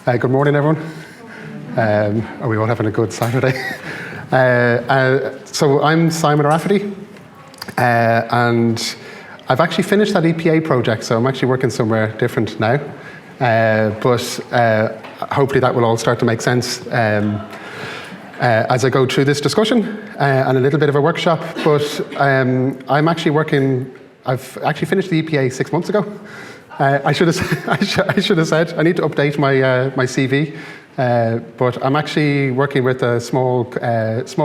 Good morning, everyone. Are we all having a good Saturday? So I'm Simon Rafferty, and I've actually finished that EPA project, so I'm actually working somewhere different now. But hopefully that will all start to make sense as I go through this discussion and a little bit of a workshop. But I'm actually working. I've actually finished the EPA 6 months ago. I should have said I need to update my CV. But I'm actually working with a small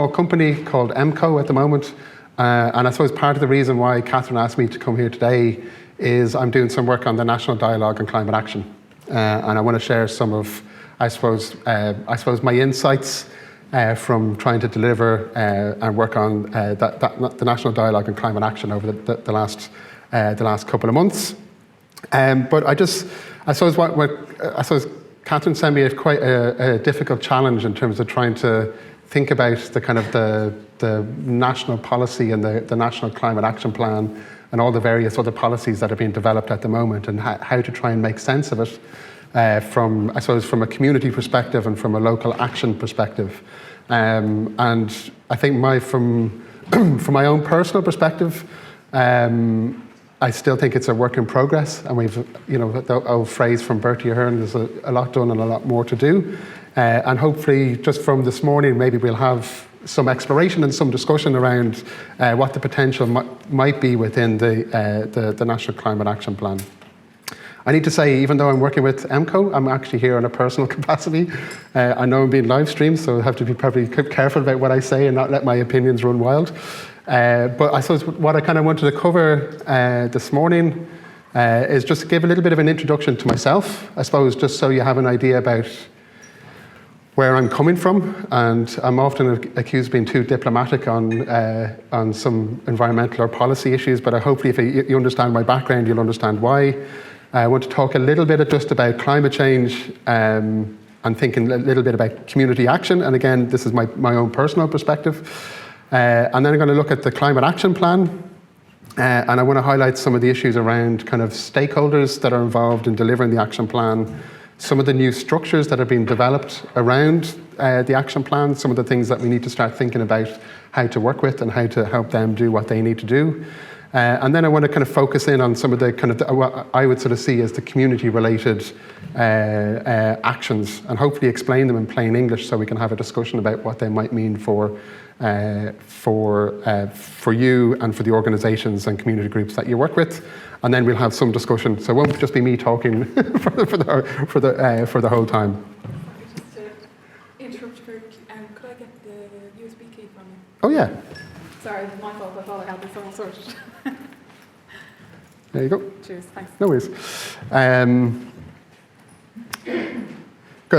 company called EMCO at the moment. And I suppose part of the reason why Catherine asked me to come here today is I'm doing some work on the National Dialogue on Climate Action. And I want to share some of, I suppose my insights from trying to deliver and work on the National Dialogue on Climate Action over the last couple of months. But I suppose Catherine sent me quite a difficult challenge in terms of trying to think about the kind of the national policy and the National Climate Action Plan and all the various other policies that are being developed at the moment, and how to try and make sense of it from a community perspective and from a local action perspective. And I think from my own personal perspective, I still think it's a work in progress, and we've, the old phrase from Bertie Ahern, there's a lot done and a lot more to do. And hopefully, just from this morning, maybe we'll have some exploration and some discussion around what the potential might be within the National Climate Action Plan. I need to say, even though I'm working with EMCO, I'm actually here on a personal capacity. I know I'm being live streamed, so I have to be probably careful about what I say and not let my opinions run wild. But I suppose what I kind of wanted to cover this morning is just to give a little bit of an introduction to myself, I suppose, just so you have an idea about where I'm coming from. And I'm often accused of being too diplomatic on some environmental or policy issues, but hopefully if you understand my background, you'll understand why. I want to talk a little bit just about climate change and thinking a little bit about community action. And again, this is my own personal perspective. And then I'm going to look at the Climate Action Plan, and I want to highlight some of the issues around kind of stakeholders that are involved in delivering the action plan, some of the new structures that are being developed around the action plan, some of the things that we need to start thinking about how to work with and how to help them do what they need to do. And then I want to kind of focus in on some of the kind of what I would sort of see as the community-related actions, and hopefully explain them in plain English so we can have a discussion about what they might mean for you and for the organisations and community groups that you work with, and then we'll have some discussion. So it won't just be me talking for the whole time. Just to interrupt you, could I get the USB key from you? Oh yeah. Sorry, it was my fault. I thought I had this all sorted. There you go. Cheers. Thanks. No worries. I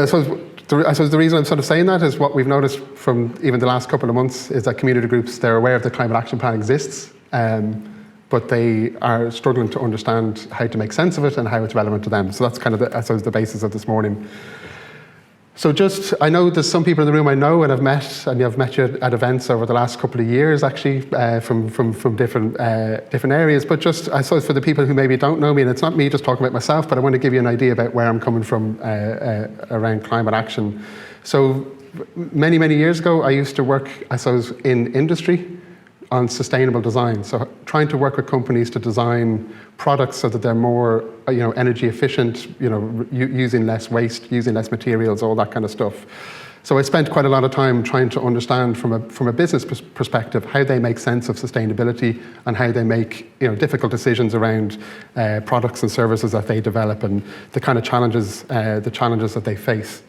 suppose the reason I'm sort of saying that is what we've noticed from even the last couple of months is that community groups, they're aware of the Climate Action Plan exists, but they are struggling to understand how to make sense of it and how it's relevant to them. So that's kind of, the basis of this morning. So I know there's some people in the room I know and I've met you at events over the last couple of years, actually, from different areas. But just, I suppose, for the people who maybe don't know me, and it's not me just talking about myself, but I want to give you an idea about where I'm coming from around climate action. So many, many years ago, I used to work, I suppose, in industry on sustainable design. So trying to work with companies to design products so that they're more, energy efficient, using less waste, using less materials, all that kind of stuff. So I spent quite a lot of time trying to understand from a business perspective how they make sense of sustainability and how they make difficult decisions around products and services that they develop and the kind of challenges that they face.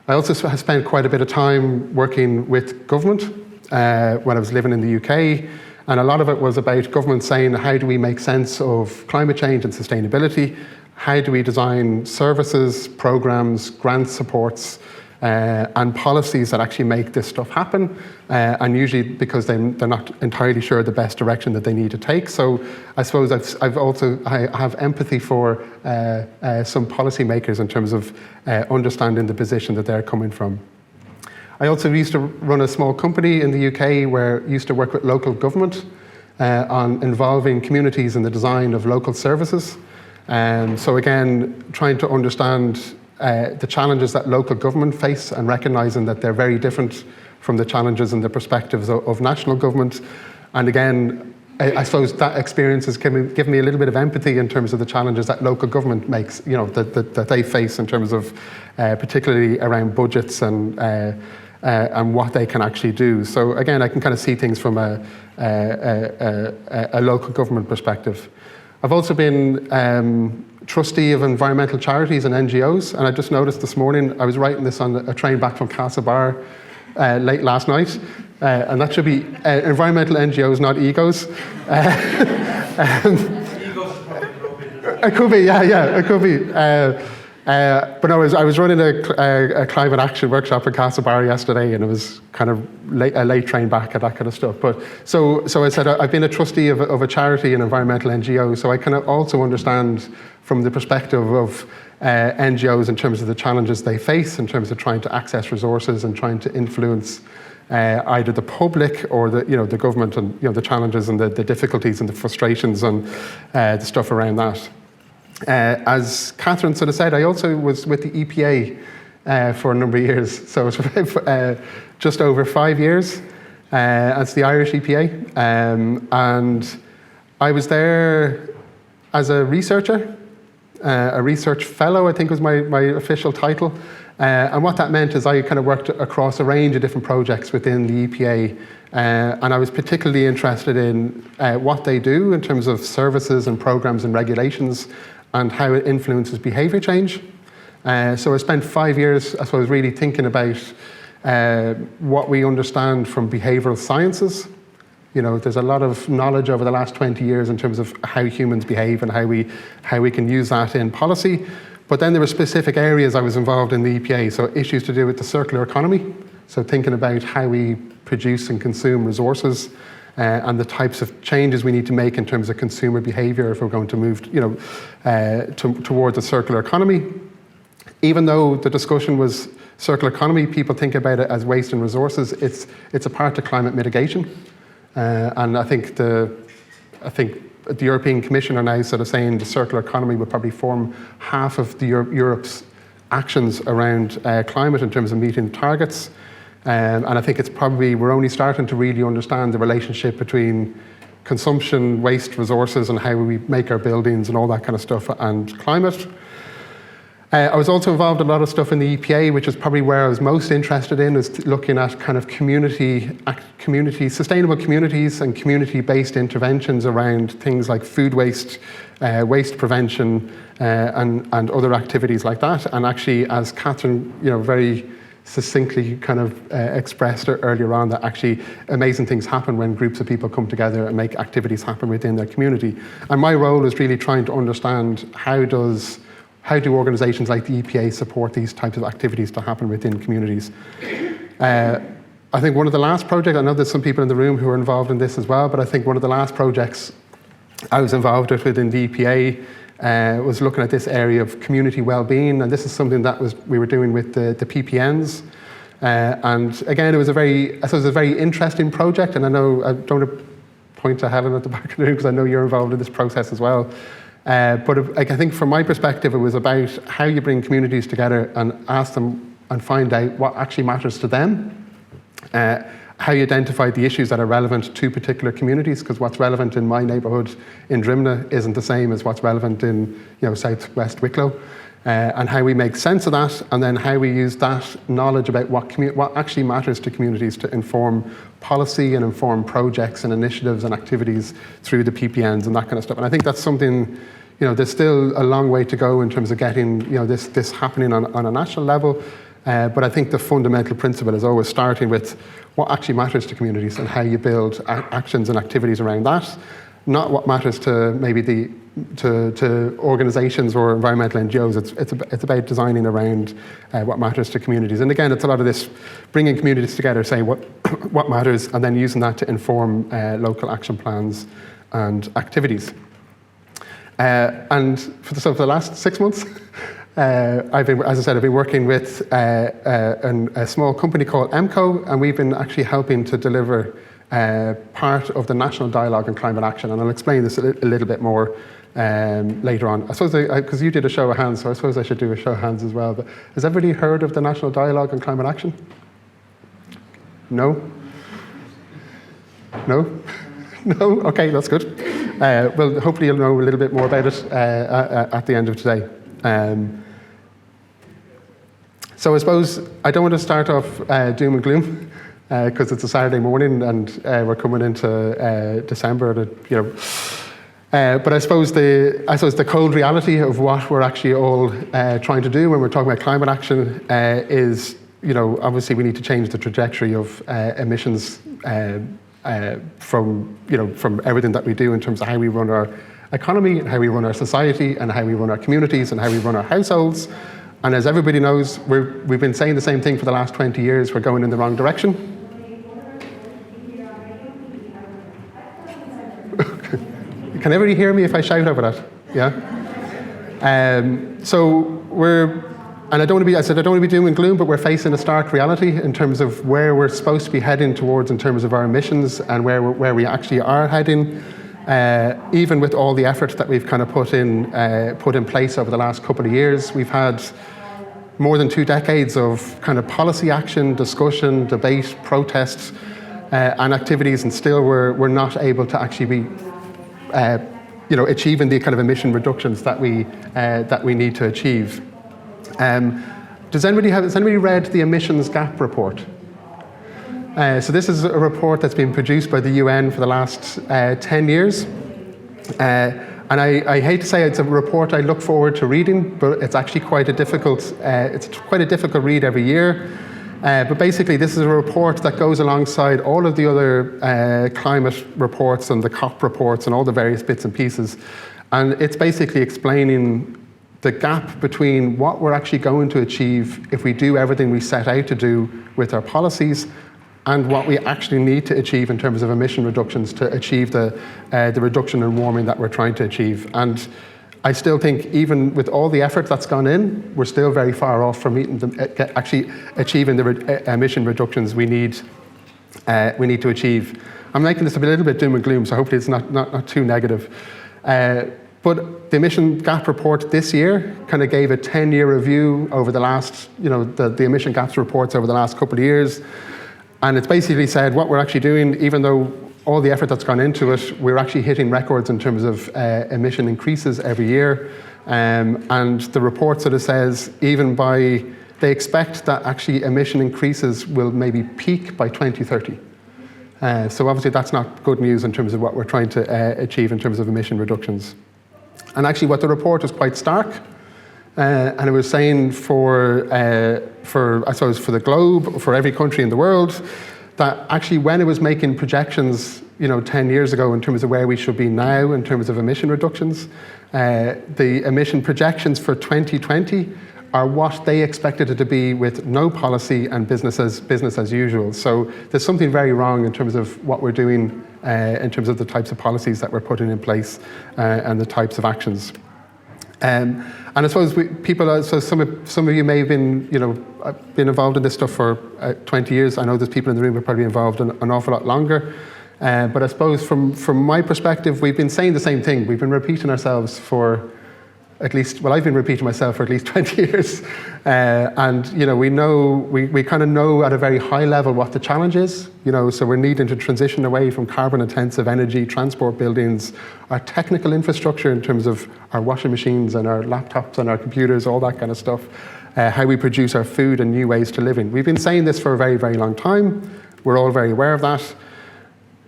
I also have spent quite a bit of time working with government when I was living in the UK, and a lot of it was about government saying, how do we make sense of climate change and sustainability? How do we design services, programs, grant supports, and policies that actually make this stuff happen? And usually because they're not entirely sure the best direction that they need to take. So I suppose I have empathy for some policymakers in terms of understanding the position that they're coming from. I also used to run a small company in the UK where I used to work with local government on involving communities in the design of local services. So again, trying to understand the challenges that local government face and recognising that they're very different from the challenges and the perspectives of national government. And again, I suppose that experience has given me a little bit of empathy in terms of the challenges that local government makes, that they face in terms of particularly around budgets and what they can actually do. So again, I can kind of see things from a local government perspective. I've also been trustee of environmental charities and NGOs, and I just noticed this morning, I was writing this on a train back from Castlebar late last night, and that should be environmental NGOs, not egos. It could be, yeah, it could be. But no, I was running a climate action workshop in Castlebar yesterday, and it was kind of a late train back and that kind of stuff. But so I said I've been a trustee of a charity, an environmental NGO, so I kind of also understand from the perspective of NGOs in terms of the challenges they face in terms of trying to access resources and trying to influence either the public or the government, and the challenges and the difficulties and the frustrations and the stuff around that. As Catherine sort of said, I also was with the EPA for a number of years, so it's just over 5 years. It's the Irish EPA, and I was there as a researcher, a research fellow, I think was my official title. And what that meant is I kind of worked across a range of different projects within the EPA, and I was particularly interested in what they do in terms of services and programs and regulations and how it influences behaviour change. So I spent 5 years, I suppose, really thinking about what we understand from behavioural sciences. There's a lot of knowledge over the last 20 years in terms of how humans behave and how we can use that in policy. But then there were specific areas I was involved in the EPA, so issues to do with the circular economy, so thinking about how we produce and consume resources and the types of changes we need to make in terms of consumer behaviour if we're going to move towards a circular economy. Even though the discussion was circular economy, people think about it as waste and resources. It's a part of climate mitigation. And I think the European Commission are now sort of saying the circular economy will probably form half of Europe's actions around climate in terms of meeting targets. And I think we're only starting to really understand the relationship between consumption, waste, resources, and how we make our buildings and all that kind of stuff, and climate. I was also involved in a lot of stuff in the EPA, which is probably where I was most interested in, is looking at kind of sustainable communities and community-based interventions around things like food waste, waste prevention, and other activities like that. And actually, as Catherine, very succinctly kind of expressed earlier on, that actually amazing things happen when groups of people come together and make activities happen within their community. And my role is really trying to understand how do organisations like the EPA support these types of activities to happen within communities. I think one of the last projects, I know there's some people in the room who are involved in this as well, but I think one of the last projects I was involved with within the EPA was looking at this area of community well-being, and this is something that we were doing with the PPNs. And again, it was a very interesting project, and I don't want to point to Helen at the back of the room because I know you're involved in this process as well. But I think from my perspective, it was about how you bring communities together and ask them and find out what actually matters to them, how you identify the issues that are relevant to particular communities, because what's relevant in my neighbourhood in Drimna isn't the same as what's relevant in southwest Wicklow, and how we make sense of that, and then how we use that knowledge about what actually matters to communities to inform policy and inform projects and initiatives and activities through the PPNs and that kind of stuff. And I think that's something, there's still a long way to go in terms of getting this happening on a national level. But I think the fundamental principle is always starting with what actually matters to communities and how you build actions and activities around that, not what matters to maybe to organisations or environmental NGOs. It's about designing around what matters to communities. And again, it's a lot of this bringing communities together, saying what matters, and then using that to inform local action plans and activities. And for the last 6 months, I've been working with a small company called EMCO, and we've been actually helping to deliver part of the National Dialogue on Climate Action, and I'll explain this a little bit more later on. I suppose, because you did a show of hands, so I suppose I should do a show of hands as well. But has everybody heard of the National Dialogue on Climate Action? No? No? No? Okay, that's good. Well, hopefully you'll know a little bit more about it at the end of today. So I suppose I don't want to start off doom and gloom, because it's a Saturday morning and we're coming into December. But I suppose the cold reality of what we're actually all trying to do when we're talking about climate action is, obviously we need to change the trajectory of emissions from everything that we do in terms of how we run our economy, and how we run our society, and how we run our communities, and how we run our households. And as everybody knows, we've been saying the same thing for the last 20 years. We're going in the wrong direction. Can everybody hear me if I shout over that? Yeah? And I don't want to be doom and gloom, but we're facing a stark reality in terms of where we're supposed to be heading towards in terms of our emissions, and where we actually are heading. Even with all the effort that we've kind of put in place over the last couple of years, we've had more than 2 decades of kind of policy action, discussion, debate, protests, and activities, and still we're not able to actually be achieving the kind of emission reductions that we need to achieve. Has anybody read the emissions gap report? So this is a report that's been produced by the UN for the last 10 years. And I hate to say it's a report I look forward to reading, but it's actually quite a difficult read every year. But basically, this is a report that goes alongside all of the other climate reports and the COP reports and all the various bits and pieces. And it's basically explaining the gap between what we're actually going to achieve if we do everything we set out to do with our policies, and what we actually need to achieve in terms of emission reductions to achieve the reduction in warming that we're trying to achieve. And I still think, even with all the effort that's gone in, we're still very far off from actually achieving the emission reductions we need to achieve. I'm making this a little bit doom and gloom, so hopefully it's not too negative. But the emission gap report this year kind of gave a 10-year review over the last, the emission gaps reports over the last couple of years. And it's basically said what we're actually doing, even though all the effort that's gone into it, we're actually hitting records in terms of emission increases every year. And the report sort of says they expect that actually emission increases will maybe peak by 2030. So obviously that's not good news in terms of what we're trying to achieve in terms of emission reductions. And actually what the report was quite stark. And it was saying for the globe, for every country in the world, that actually when it was making projections, 10 years ago in terms of where we should be now in terms of emission reductions, the emission projections for 2020 are what they expected it to be with no policy and business as usual. So there's something very wrong in terms of what we're doing, in terms of the types of policies that we're putting in place and the types of actions. And I suppose some of you may have been, been involved in this stuff for 20 years. I know there's people in the room who are probably involved an awful lot longer. But I suppose from my perspective, we've been saying the same thing. We've been repeating ourselves for I've been repeating myself for at least 20 years. And, we kind of know at a very high level what the challenge is, so we're needing to transition away from carbon intensive energy, transport buildings, our technical infrastructure in terms of our washing machines and our laptops and our computers, all that kind of stuff, how we produce our food and new ways to living. We've been saying this for a very, very long time. We're all very aware of that.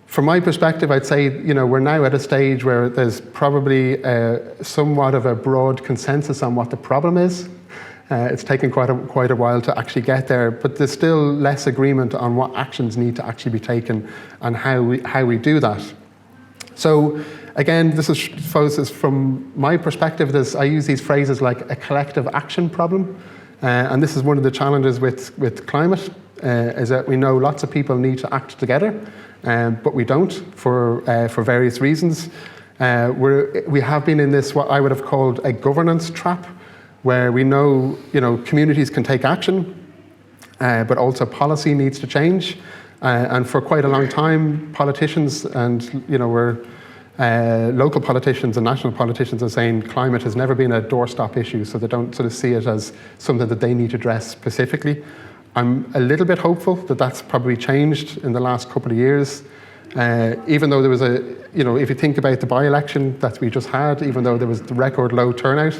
From my perspective, I'd say, we're now at a stage where there's probably somewhat of a broad consensus on what the problem is. It's taken quite a while to actually get there, but there's still less agreement on what actions need to actually be taken and how we do that. So again, this is from my perspective, I use these phrases like a collective action problem. And this is one of the challenges with climate, is that we know lots of people need to act together. But we don't for various reasons. We have been in this, what I would have called a governance trap, where we know, communities can take action, but also policy needs to change. And for quite a long time, politicians and, Local politicians and national politicians are saying climate has never been a doorstop issue, so they don't sort of see it as something that they need to address specifically. I'm a little bit hopeful that that's probably changed in the last couple of years. Even though there was if you think about the by-election that we just had, even though there was the record low turnout,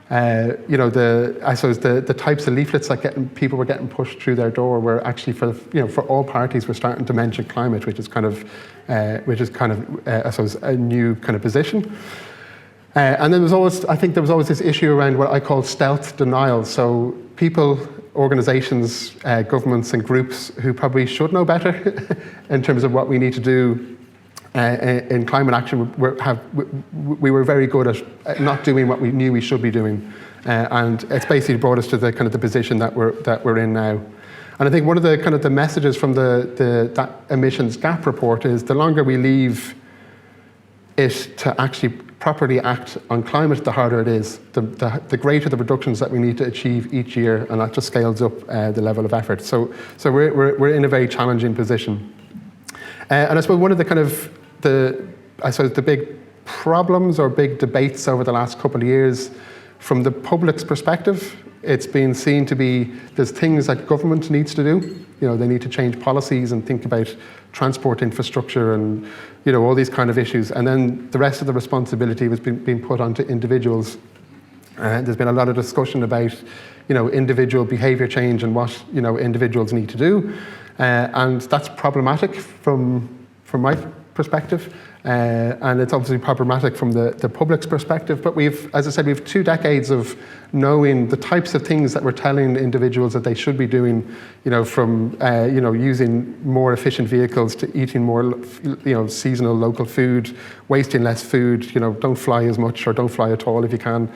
I suppose the types of leaflets that people were getting pushed through their door were actually for all parties were starting to mention climate, which is kind of I suppose a new kind of position. And then I think there was always this issue around what I call stealth denial. So people, organisations, governments and groups who probably should know better in terms of what we need to do in climate action, we were very good at not doing what we knew we should be doing. And it's basically brought us to the kind of the position that we're in now. And I think one of the kind of the messages from that emissions gap report is the longer we leave it to actually properly act on climate, the harder it is. The greater the reductions that we need to achieve each year, and that just scales up the level of effort. So we're in a very challenging position. And I suppose one of the kind of the big problems or big debates over the last couple of years, from the public's perspective, it's been seen to be there's things that government needs to do. They need to change policies and think about transport infrastructure and all these kind of issues. And then the rest of the responsibility was being put onto individuals. There's been a lot of discussion about individual behaviour change and what individuals need to do, and that's problematic from my perspective. And it's obviously problematic from the public's perspective, but as I said, we've 2 decades of knowing the types of things that we're telling individuals that they should be doing, from using more efficient vehicles to eating more, seasonal local food, wasting less food, don't fly as much or don't fly at all if you can.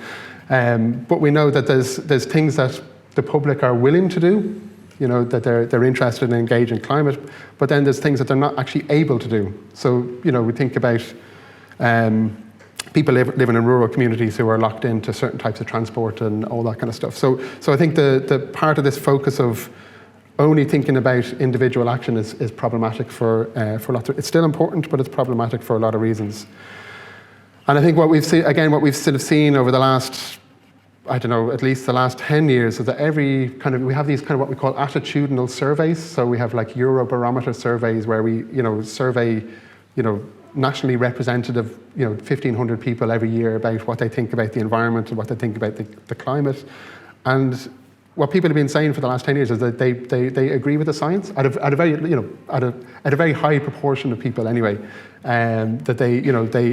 But we know that there's things that the public are willing to do, that they're interested in engaging climate, but then there's things that they're not actually able to do. So, we think about people living in rural communities who are locked into certain types of transport and all that kind of stuff. So I think the part of this focus of only thinking about individual action is problematic for lots of, it's still important, but it's problematic for a lot of reasons. And I think what we've sort of seen over the last, at least the last 10 years, is that we have these kind of what we call attitudinal surveys. So we have like Eurobarometer surveys where we, survey, nationally representative, 1,500 people every year about what they think about the environment and what they think about the climate. And what people have been saying for the last 10 years is that they agree with the science at a very high proportion of people anyway. That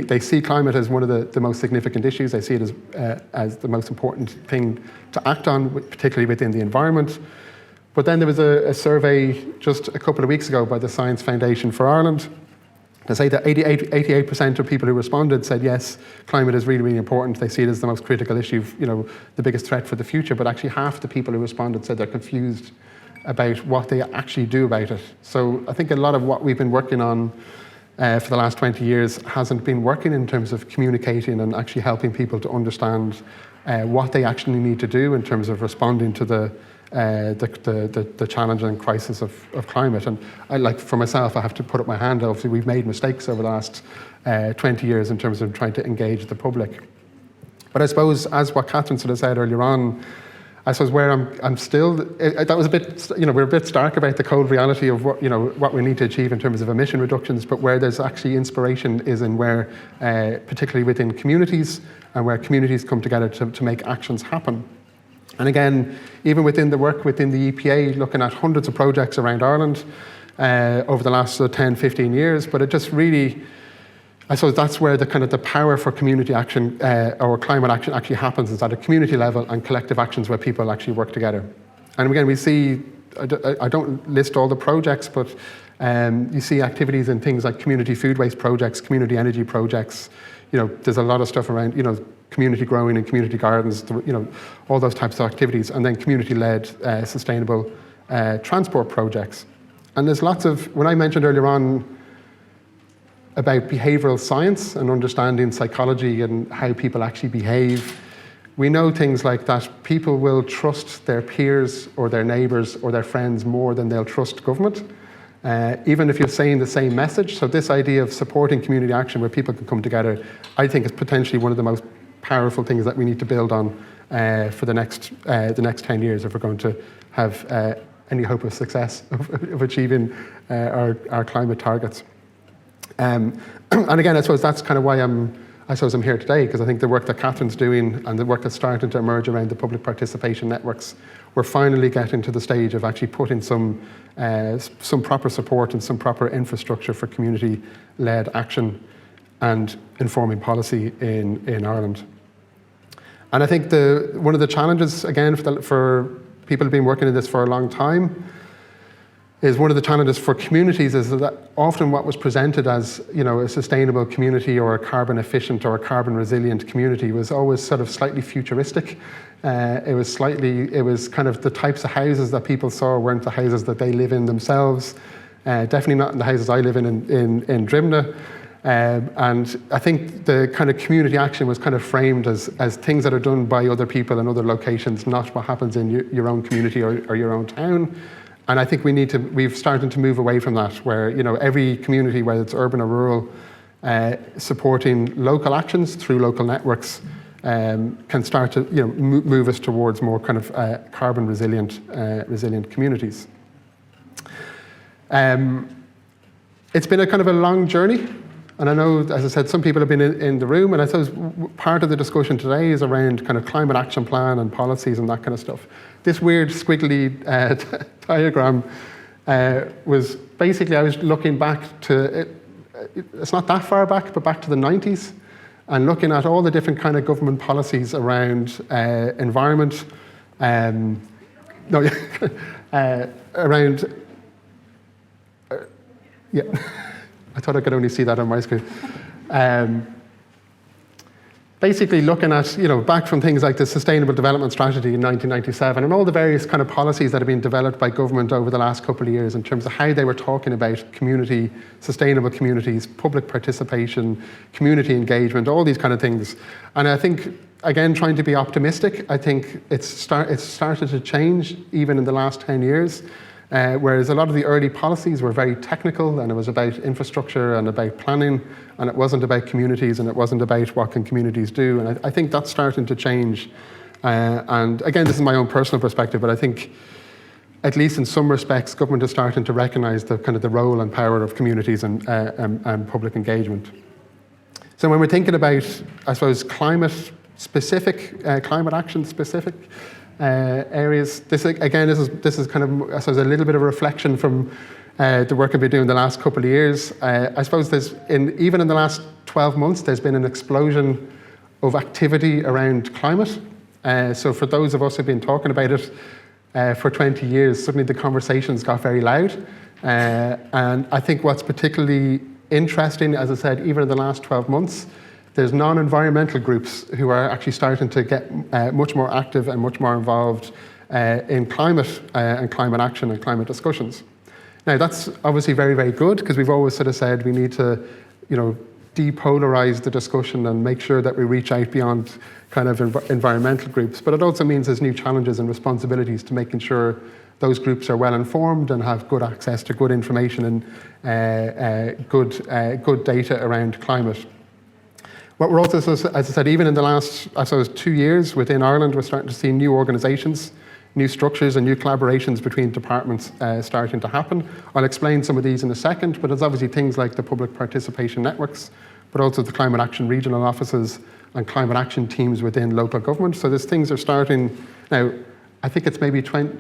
they see climate as one of the most significant issues. They see it as the most important thing to act on, particularly within the environment. But then there was a survey just a couple of weeks ago by the Science Foundation for Ireland to say that 88% of people who responded said yes, climate is really, really important. They see it as the most critical issue, the biggest threat for the future. But actually half the people who responded said they're confused about what they actually do about it. So I think a lot of what we've been working on for the last 20 years hasn't been working in terms of communicating and actually helping people to understand what they actually need to do in terms of responding to the challenge and crisis of climate. And for myself, I have to put up my hand. Obviously, we've made mistakes over the last 20 years in terms of trying to engage the public. But I suppose, as what Catherine sort of said earlier on, I suppose where I'm still, that was a bit, we're a bit stark about the cold reality of what we need to achieve in terms of emission reductions, but where there's actually inspiration is in where, particularly within communities, and where communities come together to make actions happen. And again, even within the work within the EPA, looking at hundreds of projects around Ireland over the last 10, 15 years, but it just really, I suppose that's where the power for community action or climate action actually happens, is at a community level and collective actions where people actually work together. And again, we see, I don't list all the projects, but you see activities in things like community food waste projects, community energy projects. There's a lot of stuff around, community growing and community gardens, all those types of activities, and then community-led sustainable transport projects. And there's lots of, when I mentioned earlier on about behavioural science and understanding psychology and how people actually behave, we know things like that people will trust their peers or their neighbours or their friends more than they'll trust government. even if you're saying the same message. So this idea of supporting community action where people can come together, I think is potentially one of the most powerful things that we need to build on for the next 10 years if we're going to have any hope of success of achieving our climate targets. And again, I suppose that's kind of why I'm here today, because I think the work that Catherine's doing and the work that's starting to emerge around the public participation networks, we're finally getting to the stage of actually putting some proper support and some proper infrastructure for community-led action and informing policy in Ireland. And I think one of the challenges, again, for people who've been working in this for a long time, is one of the challenges for communities is that often what was presented as, a sustainable community or a carbon efficient or a carbon resilient community was always sort of slightly futuristic. It was kind of the types of houses that people saw weren't the houses that they live in themselves. Definitely not in the houses I live in Drimna. And I think the kind of community action was kind of framed as things that are done by other people in other locations, not what happens in your own community or your own town. And I think we've started to move away from that, where every community, whether it's urban or rural, supporting local actions through local networks can start to move us towards more kind of carbon resilient communities. It's been a kind of a long journey. And I know, as I said, some people have been in the room, and I suppose part of the discussion today is around kind of climate action plan and policies and that kind of stuff. This weird squiggly diagram was basically, I was looking back to, it's not that far back, but back to the 90s, and looking at all the different kind of government policies around environment, around, yeah. I thought I could only see that on my screen. Basically looking at, back from things like the Sustainable Development Strategy in 1997 and all the various kind of policies that have been developed by government over the last couple of years in terms of how they were talking about community, sustainable communities, public participation, community engagement, all these kind of things. And I think, again, trying to be optimistic, I think it's started to change even in the last 10 years. Whereas a lot of the early policies were very technical, and it was about infrastructure and about planning, and it wasn't about communities, and it wasn't about what can communities do. And I think that's starting to change. And again, this is my own personal perspective, but I think, at least in some respects, government is starting to recognise the kind of the role and power of communities and public engagement. So when we're thinking about, I suppose, climate action specific areas. This is kind of, I suppose, a little bit of a reflection from the work I've been doing the last couple of years. I suppose even in the last 12 months, there's been an explosion of activity around climate. So for those of us who've been talking about it for 20 years, suddenly the conversations got very loud. And I think what's particularly interesting, as I said, even in the last 12 months, there's non-environmental groups who are actually starting to get much more active and much more involved in climate and climate action and climate discussions. Now, that's obviously very, very good, because we've always sort of said we need to, depolarize the discussion and make sure that we reach out beyond kind of environmental groups. But it also means there's new challenges and responsibilities to making sure those groups are well informed and have good access to good information and good data around climate. What we're also, as I said, even in the last, I suppose, 2 years within Ireland, we're starting to see new organisations, new structures and new collaborations between departments starting to happen. I'll explain some of these in a second, but it's obviously things like the public participation networks, but also the climate action regional offices and climate action teams within local government. So these things are starting now. I think it's maybe 20.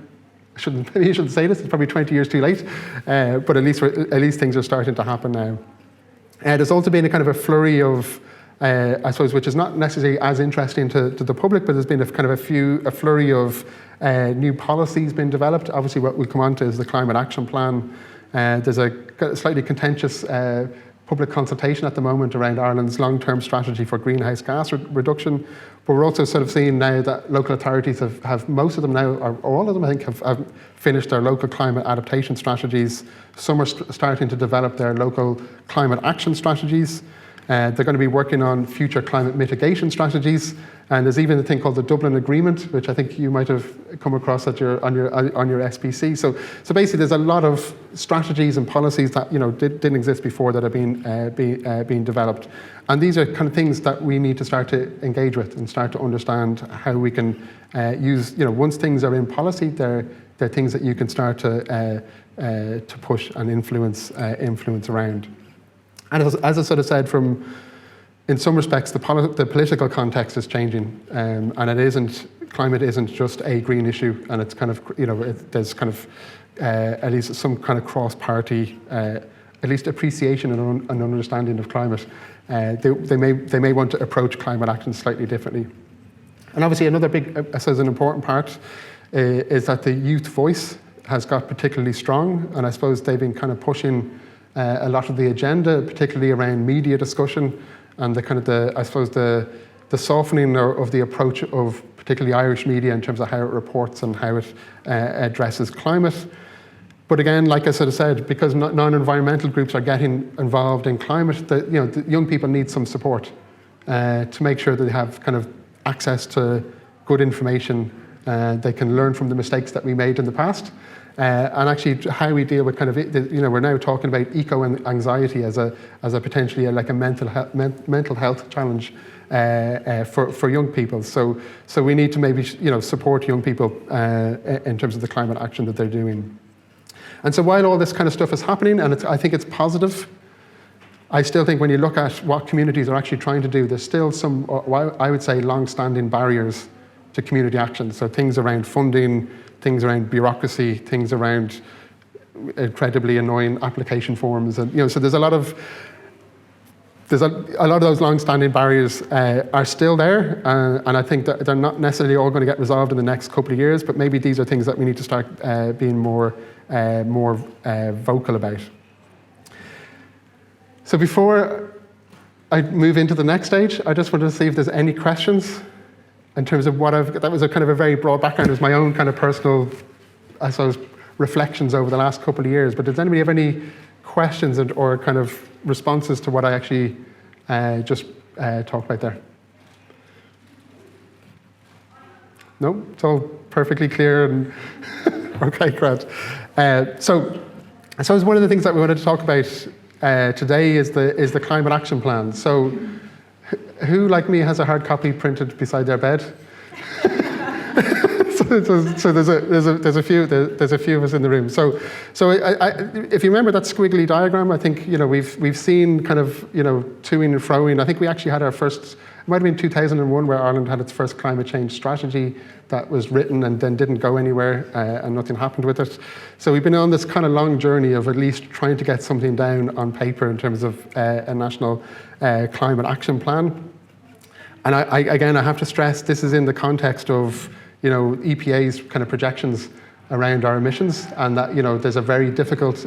Maybe you shouldn't say this. It's probably 20 years too late, but at least things are starting to happen now. There's also been a kind of a flurry of, I suppose, which is not necessarily as interesting to the public, but there's been a flurry of new policies being developed. Obviously, what we'll come on to is the climate action plan. There's a slightly contentious public consultation at the moment around Ireland's long-term strategy for greenhouse gas reduction. But we're also sort of seeing now that local authorities have most of them now, or all of them, I think, have finished their local climate adaptation strategies. Some are starting to develop their local climate action strategies. They're going to be working on future climate mitigation strategies, and there's even a thing called the Dublin Agreement, which I think you might have come across on your SPC. So basically, there's a lot of strategies and policies that didn't exist before that are being developed, and these are kind of things that we need to start to engage with and start to understand how we can use. Once things are in policy, they're things that you can start to push and influence around. And as I sort of said, in some respects, the political context is changing, and climate isn't just a green issue, and it's kind of, there's kind of at least some kind of cross-party, at least appreciation and understanding of climate. They may want to approach climate action slightly differently. And obviously another big, I suppose an important part is that the youth voice has got particularly strong, and I suppose they've been kind of pushing a lot of the agenda, particularly around media discussion and the softening of the approach of particularly Irish media in terms of how it reports and how it addresses climate. But again, like I sort of said, because non-environmental groups are getting involved in climate, the young people need some support to make sure that they have kind of access to good information. They can learn from the mistakes that we made in the past. And actually how we deal with kind of, we're now talking about eco-anxiety as a potentially like a mental health challenge for young people. So we need to maybe support young people in terms of the climate action that they're doing. And so while all this kind of stuff is happening, and I think it's positive, I still think when you look at what communities are actually trying to do, there's still some, I would say, long-standing barriers to community action. So things around funding, things around bureaucracy, things around incredibly annoying application forms, and so there's a lot of those long-standing barriers are still there, and I think that they're not necessarily all going to get resolved in the next couple of years, but maybe these are things that we need to start being more vocal about. So before I move into the next stage, I just wanted to see if there's any questions in terms of that was a kind of a very broad background. It was my own kind of personal, I suppose, reflections over the last couple of years. But does anybody have any questions or kind of responses to what I actually just talked about there? No? It's all perfectly clear and okay, great. So I suppose one of the things that we wanted to talk about today is the climate action plan. So who, like me, has a hard copy printed beside their bed? so there's a few of us in the room. So if you remember that squiggly diagram, I think we've seen kind of toing and froing. I think we actually had our first. It might have been 2001 where Ireland had its first climate change strategy that was written and then didn't go anywhere, and nothing happened with it. So we've been on this kind of long journey of at least trying to get something down on paper in terms of a national climate action plan. And I have to stress this is in the context of EPA's kind of projections around our emissions, and that there's a very difficult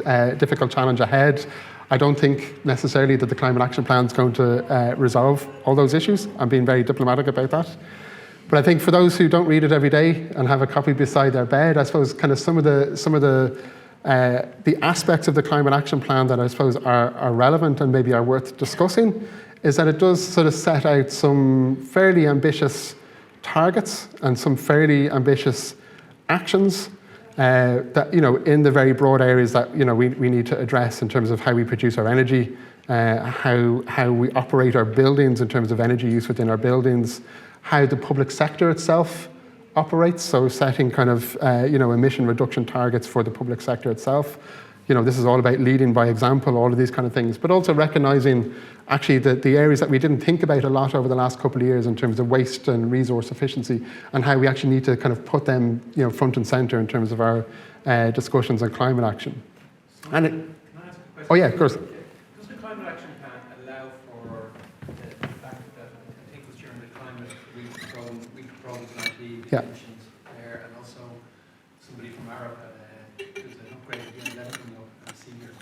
challenge ahead. I don't think necessarily that the climate action plan is going to resolve all those issues. I'm being very diplomatic about that. But I think for those who don't read it every day and have a copy beside their bed, I suppose kind of some of the aspects of the climate action plan that I suppose are relevant and maybe are worth discussing is that it does sort of set out some fairly ambitious targets and some fairly ambitious actions that in the very broad areas that we need to address in terms of how we produce our energy, how we operate our buildings in terms of energy use within our buildings, how the public sector itself operates, so setting kind of emission reduction targets for the public sector itself. This is all about leading by example, all of these kind of things, but also recognizing actually the areas that we didn't think about a lot over the last couple of years in terms of waste and resource efficiency, and how we actually need to kind of put them front and center in terms of our discussions on climate action. So can I ask a question? Oh yeah, of course. Does the climate action plan allow for the fact that I think it was during the climate week proposed actually the emissions there, and also somebody from Arab there's an upgrade of the 11 and senior.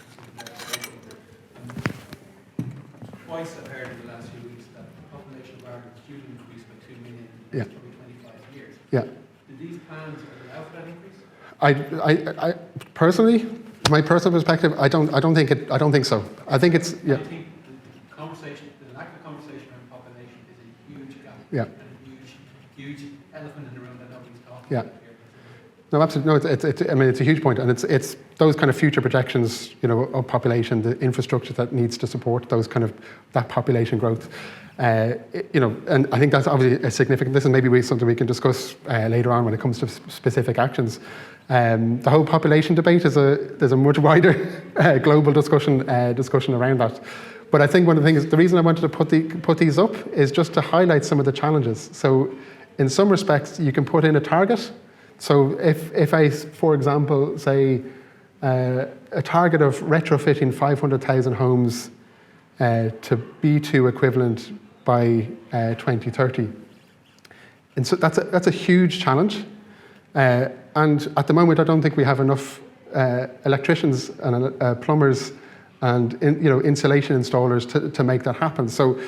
Twice I've heard in the last few weeks that the population of Ireland is due to increase by 2 million in probably 25 years. Yeah. Do these plans allow for that increase? I personally, my personal perspective, I don't think so. I think it's I think the conversation, the Yeah. And a huge elephant in the room that nobody's talking Yeah. about here. No, absolutely. No, I mean, it's a huge point, and it's those kind of future projections, of population, the infrastructure that needs to support that population growth. And I think that's obviously a significant. This is maybe something we can discuss later on when it comes to specific actions. The whole population debate there's a much wider global discussion around that. But I think one of the things, the reason I wanted to put these up is just to highlight some of the challenges. So, in some respects, you can put in a target. So if I, for example, say a target of retrofitting 500,000 homes to B2 equivalent by 2030, and so that's a huge challenge. And at the moment, I don't think we have enough electricians and plumbers and insulation installers to make that happen. So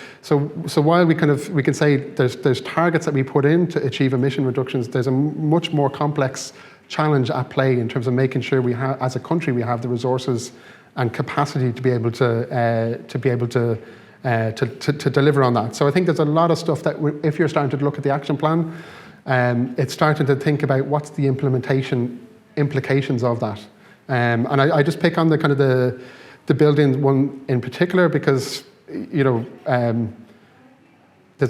while we can say there's targets that we put in to achieve emission reductions, there's a much more complex challenge at play in terms of making sure we have, as a country, we have the resources and capacity to be able to deliver on that. So I think there's a lot of stuff that if you're starting to look at the action plan, it's starting to think about what's the implementation implications of that. And I just pick on the building one in particular because, as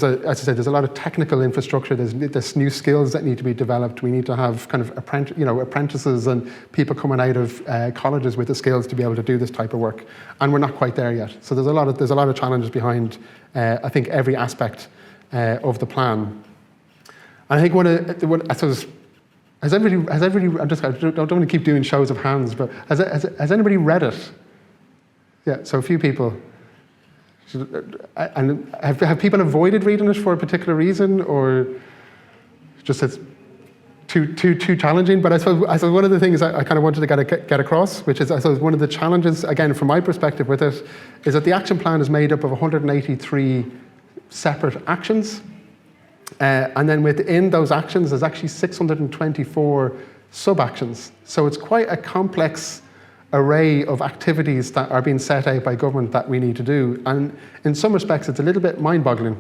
I said, there's a lot of technical infrastructure. There's new skills that need to be developed. We need to have apprentices and people coming out of colleges with the skills to be able to do this type of work. And we're not quite there yet. So there's a lot of challenges behind, I think, every aspect of the plan. And I think has everybody? I don't want to keep doing shows of hands, but has anybody read it? Yeah, so a few people. And have people avoided reading it for a particular reason, or just it's too challenging? But I suppose one of the things I kind of wanted to get across, which is I suppose one of the challenges, again from my perspective with it, is that the action plan is made up of 183 separate actions, and then within those actions there's actually 624 sub-actions. So it's quite a complex array of activities that are being set out by government that we need to do. And in some respects, it's a little bit mind-boggling.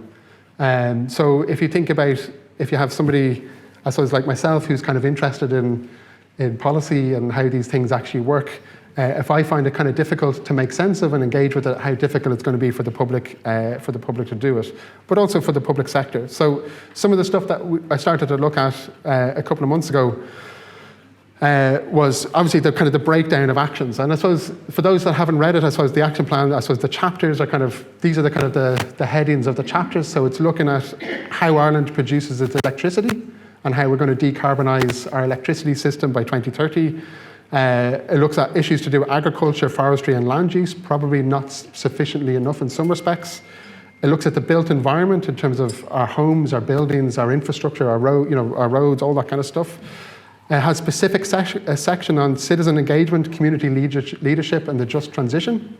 So if you think about, if you have somebody, I suppose like myself, who's kind of interested in policy and how these things actually work, if I find it kind of difficult to make sense of and engage with it, how difficult it's going to be for the public to do it, but also for the public sector. So some of the stuff that I started to look at a couple of months ago was obviously the breakdown of actions. And I suppose for those that haven't read it, I suppose the action plan, I suppose the chapters are these are the headings of the chapters. So it's looking at how Ireland produces its electricity and how we're going to decarbonise our electricity system by 2030. It looks at issues to do with agriculture, forestry and land use, probably not sufficiently enough in some respects. It looks at the built environment in terms of our homes, our buildings, our infrastructure, our roads, all that kind of stuff. It has specific a section on citizen engagement, community leadership and the just transition.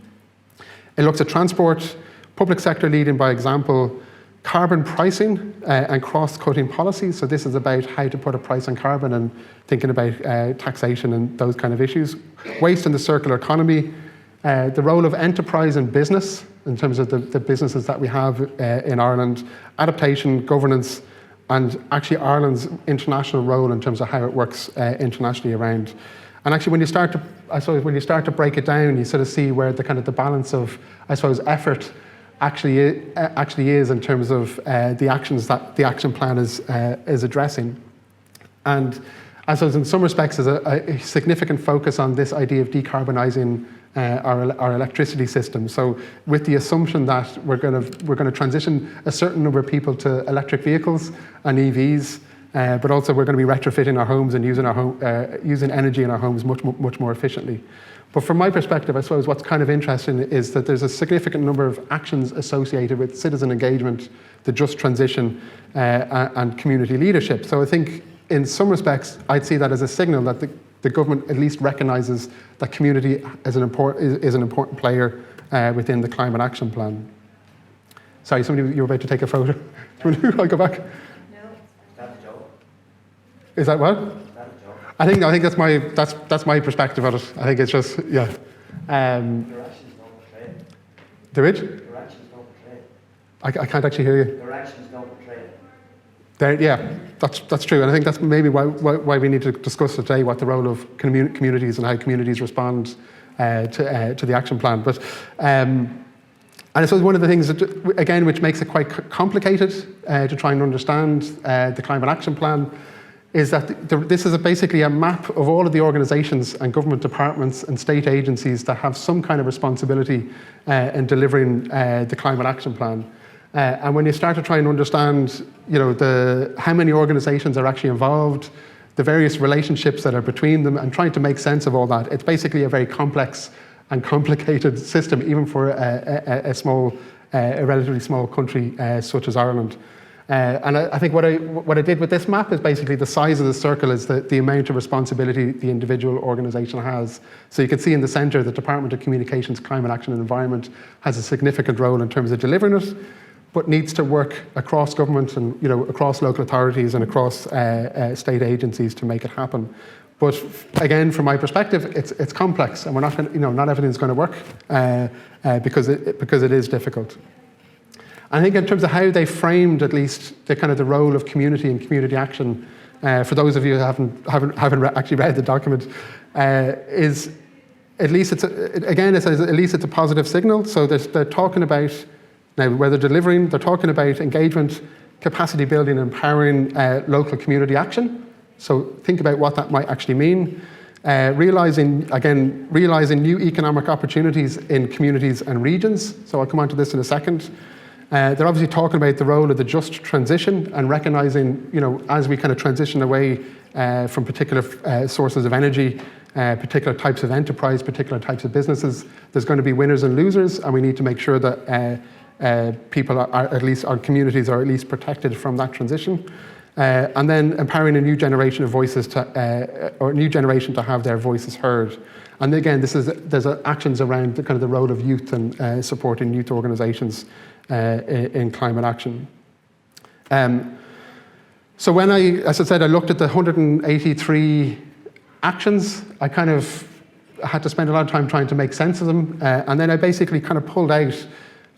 It looks at transport, public sector leading by example, carbon pricing and cross-cutting policies. So this is about how to put a price on carbon and thinking about taxation and those kind of issues. Waste and the circular economy, the role of enterprise and business in terms of the businesses that we have in Ireland, adaptation, governance, and actually Ireland's international role in terms of how it works internationally around. And actually when you start to break it down, you sort of see where the balance of, I suppose, effort actually is in terms of the actions that the action plan is addressing. And I suppose in some respects there's a significant focus on this idea of decarbonising our electricity system. So with the assumption that we're going to transition a certain number of people to electric vehicles and EVs, but also we're going to be retrofitting our homes and using energy in our homes much more efficiently. But from my perspective, I suppose what's kind of interesting is that there's a significant number of actions associated with citizen engagement, the just transition, and community leadership. So I think in some respects, I'd see that as a signal that the government at least recognises that community is an important player within the climate action plan. Sorry, somebody, you were about to take a photo. I'll go back. No, that's a joke. Is that what? That's a joke. I think that's my perspective of it. I think it's just yeah. Your actions don't portray it. The which? Your actions don't portray it. I can't actually hear you. Your actions don't portray it. Yeah, that's true, and I think that's maybe why we need to discuss today what the role of communities and how communities respond to the action plan. But and I suppose one of the things that, again, which makes it quite complicated to try and understand the climate action plan is that this is basically a map of all of the organisations and government departments and state agencies that have some kind of responsibility in delivering the climate action plan. And when you start to try and understand, how many organisations are actually involved, the various relationships that are between them, and trying to make sense of all that, it's basically a very complex and complicated system, even for a relatively small country such as Ireland. And I think what I did with this map is basically the size of the circle is the amount of responsibility the individual organisation has. So you can see in the centre the Department of Communications, Climate Action and Environment has a significant role in terms of delivering it, but needs to work across government and across local authorities and across state agencies to make it happen. But again, from my perspective, it's complex, and we're not, not everything's going to work because it is difficult. I think in terms of how they framed, at least, the role of community and community action, for those of you who haven't actually read the document, is at least it's a positive signal. So they're talking about now where they're delivering. They're talking about engagement, capacity building, empowering local community action. So think about what that might actually mean. Realising new economic opportunities in communities and regions. So I'll come on to this in a second. They're obviously talking about the role of the just transition and recognising, as we kind of transition away from particular sources of energy, particular types of enterprise, particular types of businesses, there's going to be winners and losers, and we need to make sure that people are at least, our communities are at least protected from that transition. And then empowering a new generation of voices or a new generation to have their voices heard. And again, there's actions around the role of youth and supporting youth organisations in climate action. So when as I said, I looked at the 183 actions, I kind of had to spend a lot of time trying to make sense of them. And then I basically kind of pulled out,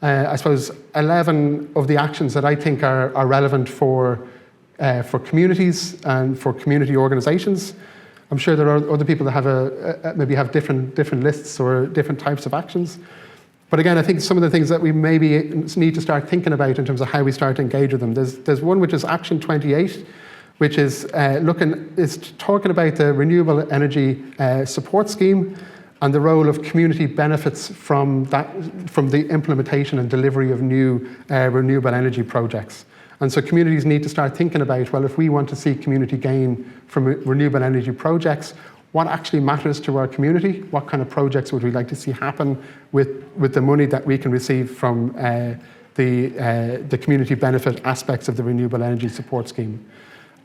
I suppose, 11 of the actions that I think are relevant for communities and for community organisations. I'm sure there are other people that have maybe have different lists or different types of actions. But again, I think some of the things that we maybe need to start thinking about in terms of how we start to engage with them. There's one which is Action 28, which is talking about the renewable energy support scheme and the role of community benefits from the implementation and delivery of new renewable energy projects. And so communities need to start thinking about, well, if we want to see community gain from renewable energy projects, what actually matters to our community? What kind of projects would we like to see happen with the money that we can receive from the community benefit aspects of the renewable energy support scheme?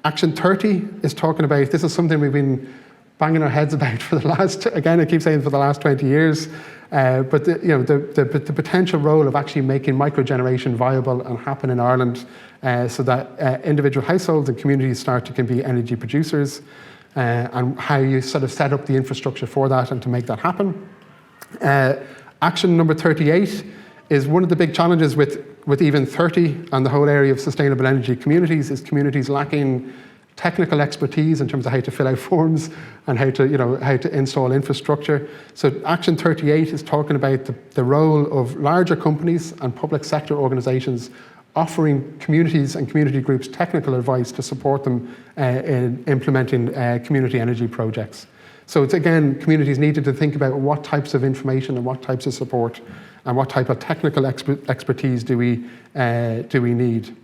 Action 30 is talking about, this is something we've been banging our heads about for the last, again, I keep saying for the last 20 years, but the potential role of actually making microgeneration viable and happen in Ireland so that individual households and communities can be energy producers, and how you sort of set up the infrastructure for that and to make that happen. Action number 38 is one of the big challenges with even 30 and the whole area of sustainable energy communities is communities lacking technical expertise in terms of how to fill out forms and how to install infrastructure. So Action 38 is talking about the role of larger companies and public sector organisations offering communities and community groups technical advice to support them in implementing community energy projects. So it's again, communities needed to think about what types of information and what types of support and what type of technical expertise do we need.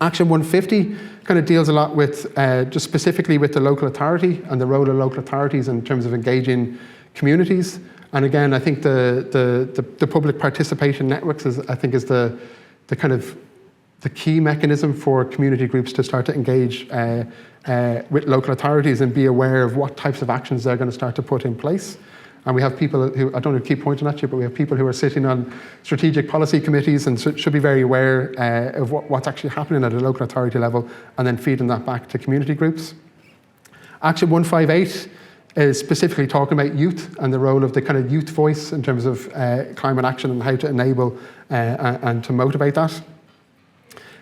Action 150 kind of deals a lot with just specifically with the local authority and the role of local authorities in terms of engaging communities. And again, I think the public participation networks is the kind of the key mechanism for community groups to start to engage with local authorities and be aware of what types of actions they're going to start to put in place. And we have people who, I don't want to keep pointing at you, but we have people who are sitting on strategic policy committees and should be very aware of what's actually happening at a local authority level and then feeding that back to community groups. Action 158 is specifically talking about youth and the role of the kind of youth voice in terms of climate action and how to enable and to motivate that.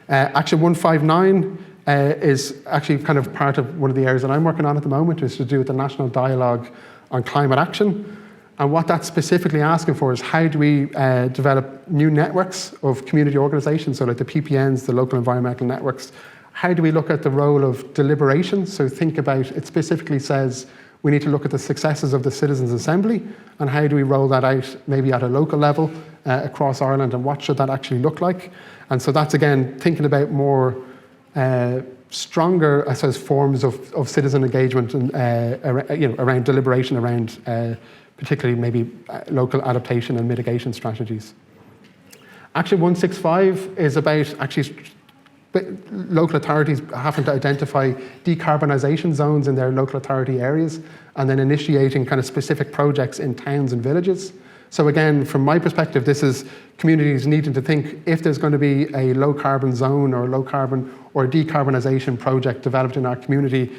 Action 159 is actually kind of part of one of the areas that I'm working on at the moment, is to do with the National Dialogue on Climate Action. And what that's specifically asking for is how do we develop new networks of community organisations, so like the PPNs, the local environmental networks. How do we look at the role of deliberation? So think about, it specifically says we need to look at the successes of the Citizens' Assembly and how do we roll that out maybe at a local level across Ireland, and what should that actually look like? And so that's, again, thinking about more stronger, I suppose, forms of citizen engagement and around deliberation, around particularly maybe local adaptation and mitigation strategies. Action 165 is about actually local authorities having to identify decarbonisation zones in their local authority areas and then initiating kind of specific projects in towns and villages. So again, from my perspective, this is communities needing to think, if there's going to be a low carbon zone or low carbon or decarbonisation project developed in our community,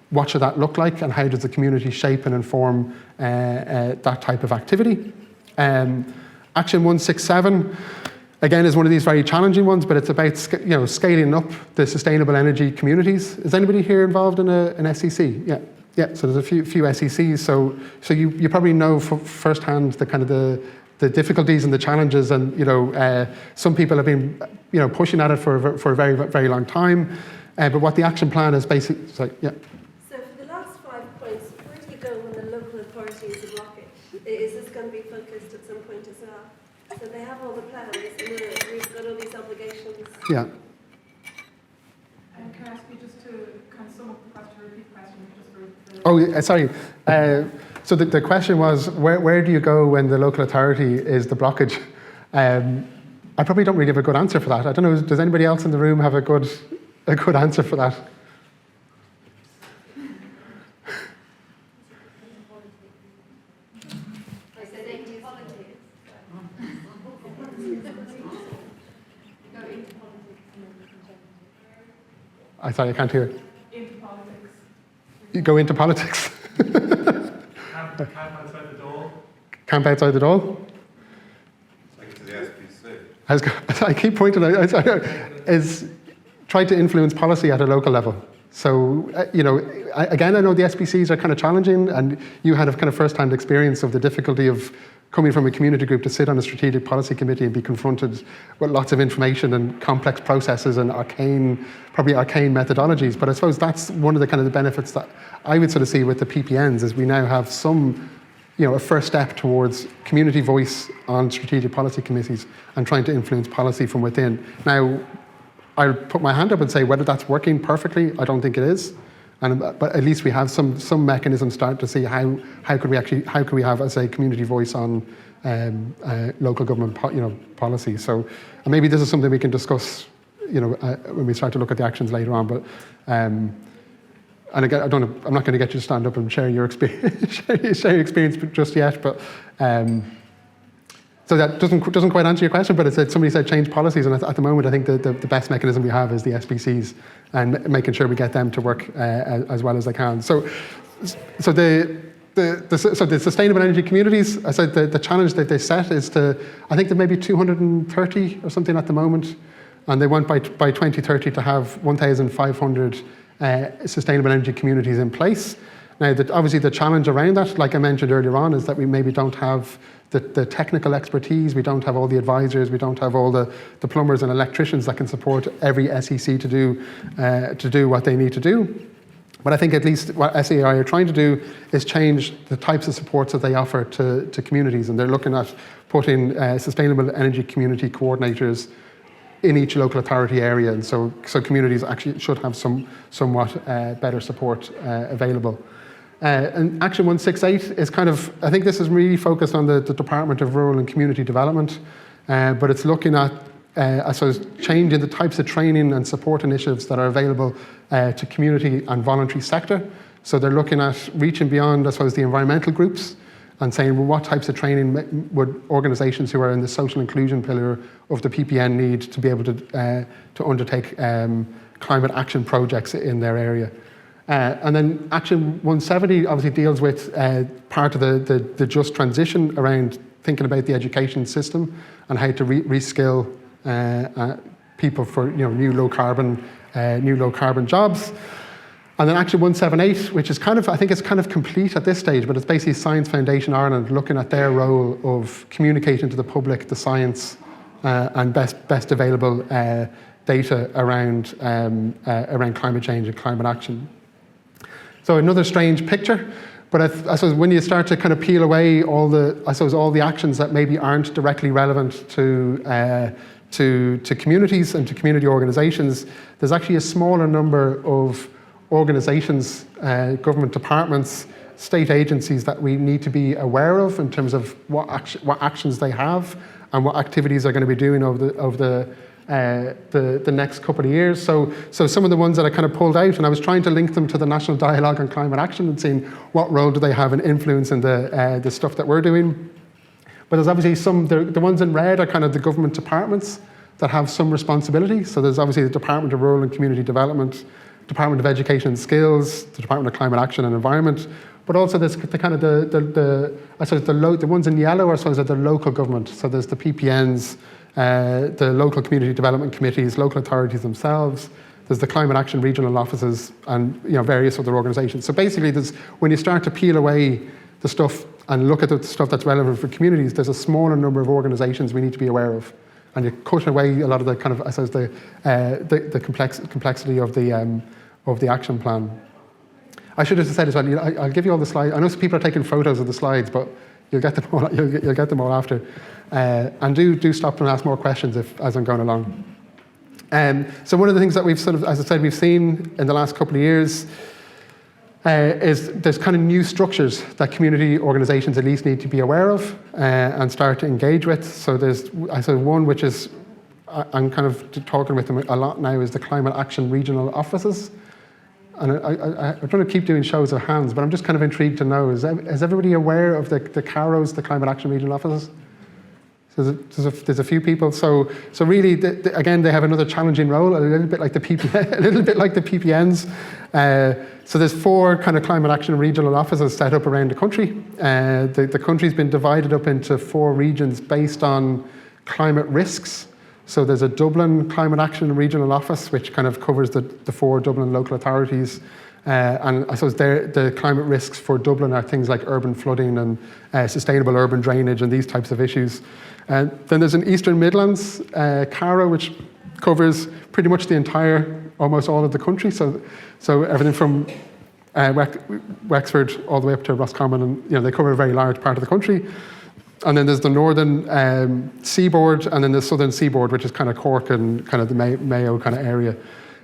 what should that look like and how does the community shape and inform that type of activity? Action 167, again, is one of these very challenging ones, but it's about scaling up the sustainable energy communities. Is anybody here involved in an SEC? Yeah. So there's a few SECs. So you probably know firsthand the kind of the difficulties and the challenges, and some people have been pushing at it for a very, very long time. But what the action plan is basically, So for the last 5 points, where do you go when the local authorities are blocking? Is this going to be focused at some point as well? So they have all the plans, and we've got all these obligations. Yeah. Can I ask you just to kind of sum up the question, repeat the question, just for Oh, yeah, sorry. So the question was, where do you go when the local authority is the blockage? I probably don't really have a good answer for that. I don't know, does anybody else in the room have a good answer for that? Sorry, I can't hear. into politics? You go into politics. Camp outside the door. Camp outside the door. Like to the SPC. I keep pointing out, is try to influence policy at a local level. So, again, I know the SPCs are kind of challenging, and you had a kind of first-hand experience of the difficulty of coming from a community group to sit on a strategic policy committee and be confronted with lots of information and complex processes and probably arcane methodologies. But I suppose that's one of the kind of the benefits that I would sort of see with the PPNs, is we now have some, a first step towards community voice on strategic policy committees and trying to influence policy from within. Now, I'll put my hand up and say whether that's working perfectly, I don't think it is. But at least we have some mechanism starting to see how could we have, as a community voice on local government policy. So maybe this is something we can discuss when we start to look at the actions later on. But and again, I'm not going to get you to stand up and share your experience share your experience just yet. But so that doesn't quite answer your question. But somebody said change policies, and at the moment I think the best mechanism we have is the SPCs, and making sure we get them to work as well as they can. So the sustainable energy communities, I said the challenge that they set is I think there may be 230 or something at the moment, and they want by 2030 to have 1,500 sustainable energy communities in place. Now, obviously the challenge around that, like I mentioned earlier on, is that we maybe don't have the technical expertise, we don't have all the advisors, we don't have all the plumbers and electricians that can support every SEC to do what they need to do. But I think at least what SEI are trying to do is change the types of supports that they offer to communities, and they're looking at putting sustainable energy community coordinators in each local authority area, and so communities actually should have somewhat better support available. And Action 168 is I think this is really focused on the Department of Rural and Community Development, but it's looking at, I suppose, changing the types of training and support initiatives that are available to community and voluntary sector. So they're looking at reaching beyond, I suppose, the environmental groups and saying, well, what types of training would organisations who are in the social inclusion pillar of the PPN need to be able to undertake climate action projects in their area. And then Action 170 obviously deals with part of the just transition around thinking about the education system and how to reskill people for new low carbon new low carbon jobs. And then Action 178, which is I think it's kind of complete at this stage, but it's basically Science Foundation Ireland looking at their role of communicating to the public the science and best available data around climate change and climate action. So another strange picture, but I suppose when you start to kind of peel away all the actions that maybe aren't directly relevant to communities and to community organisations, there's actually a smaller number of organisations, government departments, state agencies that we need to be aware of in terms of what actions they have and what activities they're going to be doing over the next couple of years. So some of the ones that I kind of pulled out, and I was trying to link them to the National Dialogue on Climate Action and seeing what role do they have in influencing the stuff that we're doing. But there's obviously the ones in red are kind of the government departments that have some responsibility. So there's obviously the Department of Rural and Community Development, Department of Education and Skills, the Department of Climate Action and Environment, but also there's the ones in yellow are the local government. So there's the PPNs, the local community development committees, local authorities themselves. There's the climate action regional offices and various other organisations. So basically, when you start to peel away the stuff and look at the stuff that's relevant for communities, there's a smaller number of organisations we need to be aware of, and you cut away a lot of the kind of the complexity of the action plan. I should have said as well. I'll give you all the slides. I know some people are taking photos of the slides, but you'll get them all. You'll get them all after. And do stop and ask more questions as I'm going along. So one of the things that we've as I said, we've seen in the last couple of years is there's kind of new structures that community organisations at least need to be aware of and start to engage with. So there's one which is I'm kind of talking with them a lot now is the Climate Action Regional Offices. And I'm trying to keep doing shows of hands, but I'm just kind of intrigued to know, is everybody aware of the CAROs, the Climate Action Regional Offices? So there's a few people. So really, again, they have another challenging role, a little bit like the PPNs. So there's 4 kind of climate action regional offices set up around the country. The country's been divided up into 4 regions based on climate risks. So there's a Dublin Climate Action Regional Office, which kind of covers the 4 Dublin local authorities. And I suppose the climate risks for Dublin are things like urban flooding and sustainable urban drainage and these types of issues. Then there's an Eastern Midlands CARO, which covers pretty much almost all of the country. So everything from Wexford all the way up to Roscommon, and they cover a very large part of the country. And then there's the northern seaboard, and then the southern seaboard, which is kind of Cork and kind of the Mayo kind of area.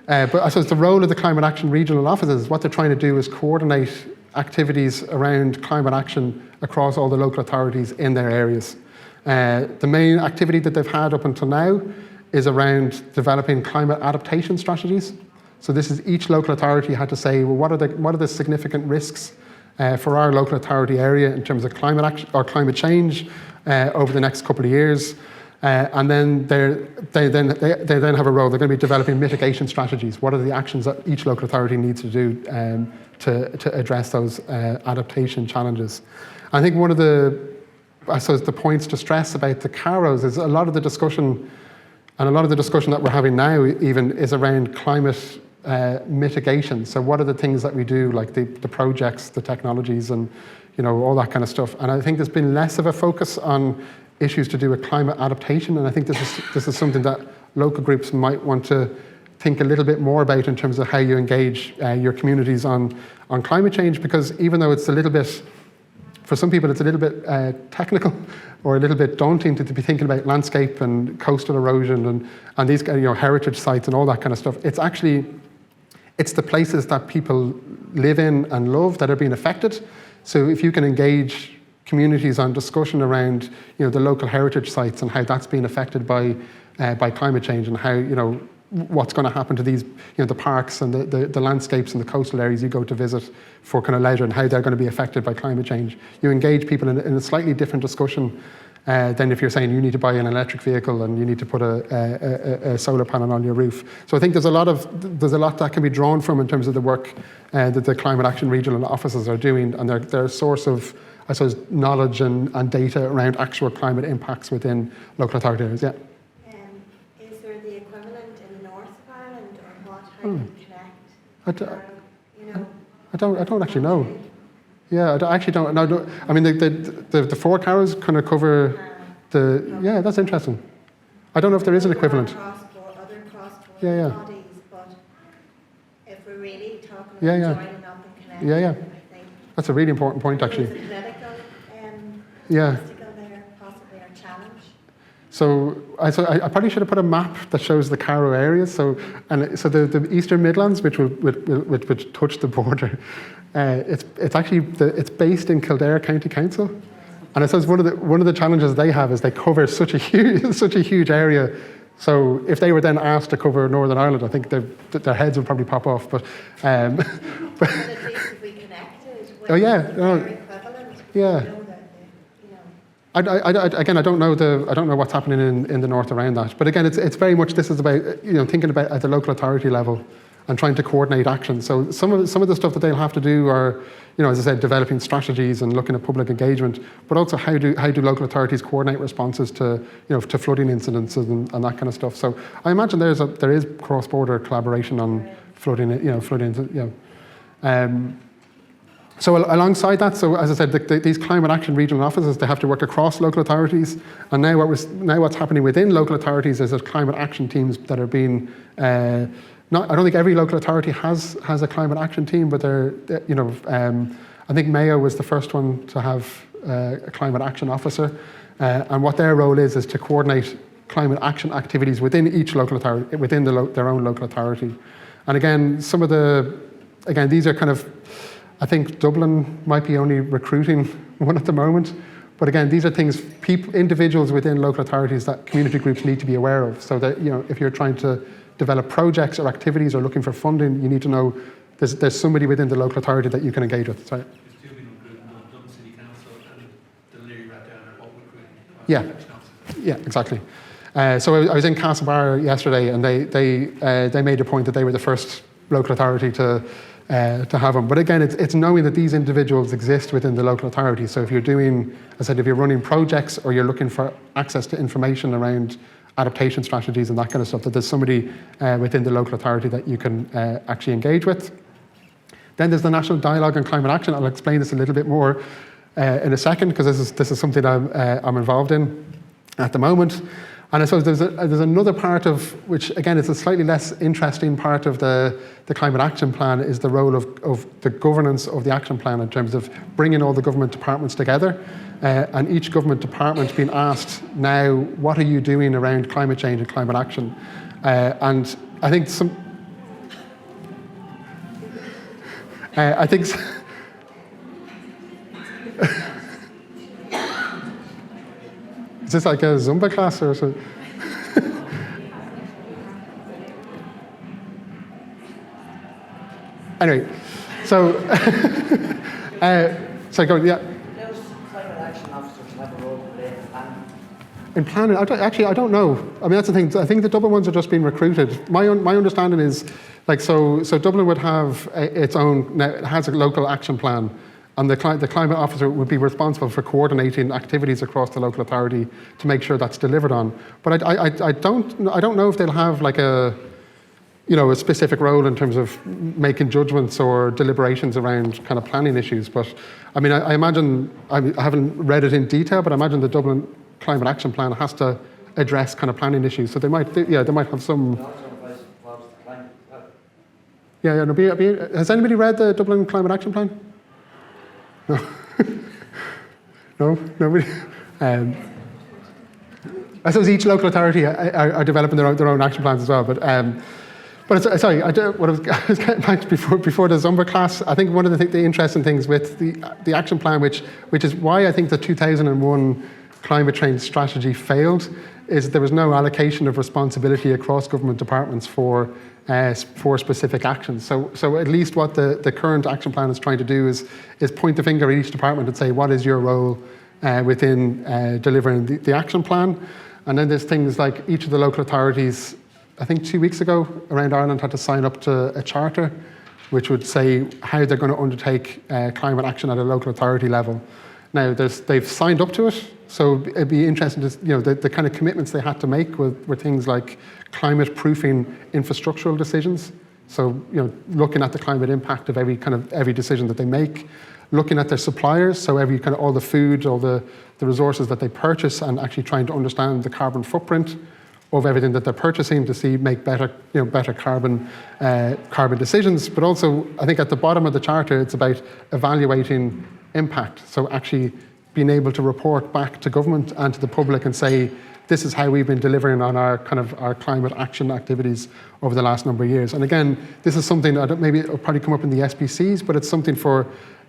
But I suppose the role of the Climate Action Regional Offices, what they're trying to do is coordinate activities around climate action across all the local authorities in their areas. The main activity that they've had up until now is around developing climate adaptation strategies. So this is each local authority had to say, well, what are the significant risks for our local authority area in terms of climate action or climate change over the next couple of years. And then they then have a role. They're going to be developing mitigation strategies. What are the actions that each local authority needs to do to address those adaptation challenges? I think one of the points to stress about the CAROs is a lot of the discussion, and a lot of the discussion that we're having now even is around climate mitigation. So what are the things that we do, like the projects, the technologies, and all that kind of stuff. And I think there's been less of a focus on issues to do with climate adaptation, and I think this is something that local groups might want to think a little bit more about in terms of how you engage your communities on climate change, because even though it's a little bit, for some people it's a little bit technical or a little bit daunting to be thinking about landscape and coastal erosion and these heritage sites and all that kind of stuff, it's the places that people live in and love that are being affected. So if you can engage communities on discussion around the local heritage sites and how that's being affected by climate change, and how what's going to happen to these the parks and the landscapes and the coastal areas you go to visit for kind of leisure, and how they're going to be affected by climate change. You engage people in a slightly different discussion than if you're saying you need to buy an electric vehicle and you need to put a solar panel on your roof. So I think there's a lot that can be drawn from in terms of the work that the Climate Action Regional Offices are doing, and they're a source of, I suppose, knowledge and data around actual climate impacts within local authority areas. Yeah. Is there the equivalent in the north of Ireland, or what? I, d- You know, I don't actually know. Yeah, I actually don't. No, I mean, the 4 carrows kind of cover the. Yeah, that's interesting. I don't know if there is an equivalent. Other cross-border Yeah. bodies, but if we're really talking about Yeah. joining up and connecting, Yeah. I think That's a really important point, actually. there's a political Yeah. obstacle there, possibly, or challenge. So I probably should have put a map that shows the Carrow areas. So the Eastern Midlands, which would touch the border, it's actually it's based in Kildare County Council, and I suppose one of the challenges they have is they cover such a huge area. So if they were then asked to cover Northern Ireland, I think their heads would probably pop off. But But at least if we connected with Oh, yeah, their no. equivalent, Yeah. we know that again, I don't know what's happening in the north around that. But again, it's very much this is about thinking about at the local authority level and trying to coordinate action. So some of the stuff that they'll have to do are, as I said, developing strategies and looking at public engagement, but also how do local authorities coordinate responses to to flooding incidents and that kind of stuff. So I imagine there is cross-border collaboration on flooding. So alongside that, so as I said, these climate action regional offices, they have to work across local authorities. And now what's happening within local authorities is there's climate action teams that are being. I don't think every local authority has a climate action team, but I think Mayo was the first one to have a climate action officer, and what their role is to coordinate climate action activities within each local authority, within their own local authority. And again, these are kind of. I think Dublin might be only recruiting one at the moment, but again, these are things individuals within local authorities that community groups need to be aware of. So that if you're trying to develop projects or activities or looking for funding, you need to know there's somebody within the local authority that you can engage with. Sorry. There's 2 being recruited in Dublin City Council and the Leary Rat down at what recruiting. Yeah, exactly. So I was in Castlebar yesterday, and they made a point that they were the first local authority to have them. But again, it's knowing that these individuals exist within the local authority. So if you're running projects or you're looking for access to information around adaptation strategies and that kind of stuff, that there's somebody within the local authority that you can actually engage with. Then there's the National Dialogue on Climate Action. I'll explain this a little bit more in a second, because this is something I'm involved in at the moment. And I suppose there's another part of which, again, is a slightly less interesting part of the climate action plan, is the role of the governance of the action plan in terms of bringing all the government departments together, and each government department being asked now, what are you doing around climate change and climate action? And I think is this like a Zumba class or something? Anyway, so go, yeah. Those climate action officers have a role to play in planning. In planning, I don't know. I mean, that's the thing. I think the Dublin ones are just being recruited. My understanding is, so Dublin would have its own, now it has a local action plan, and the climate officer would be responsible for coordinating activities across the local authority to make sure that's delivered on. But I don't know if they'll have like a specific role in terms of making judgments or deliberations around kind of planning issues. But I mean, I imagine, I haven't read it in detail, but I imagine the Dublin Climate Action Plan has to address kind of planning issues. So they might have some. It also involves the climate as well. Yeah. Has anybody read the Dublin Climate Action Plan? No. No, nobody. I suppose each local authority are developing their own action plans as well. But sorry, I was getting back before the Zumba class. I think one of the interesting things with the action plan, which is why I think the 2001 climate change strategy failed, is there was no allocation of responsibility across government departments for specific actions. So at least what the current action plan is trying to do is point the finger at each department and say, what is your role within delivering the action plan? And then there's things like each of the local authorities, I think 2 weeks ago, around Ireland had to sign up to a charter which would say how they're going to undertake climate action at a local authority level. Now, they've signed up to it, so it'd be interesting to, the kind of commitments they had to make were things like climate-proofing infrastructural decisions. So, looking at the climate impact of every decision that they make, looking at their suppliers, so all the food, all the resources that they purchase, and actually trying to understand the carbon footprint of everything that they're purchasing to make better carbon decisions. But also, I think at the bottom of the charter, it's about evaluating impact. So actually being able to report back to government and to the public and say, this is how we've been delivering on our climate action activities over the last number of years. And again, this is something that maybe it'll probably come up in the SPCs, but it's something for,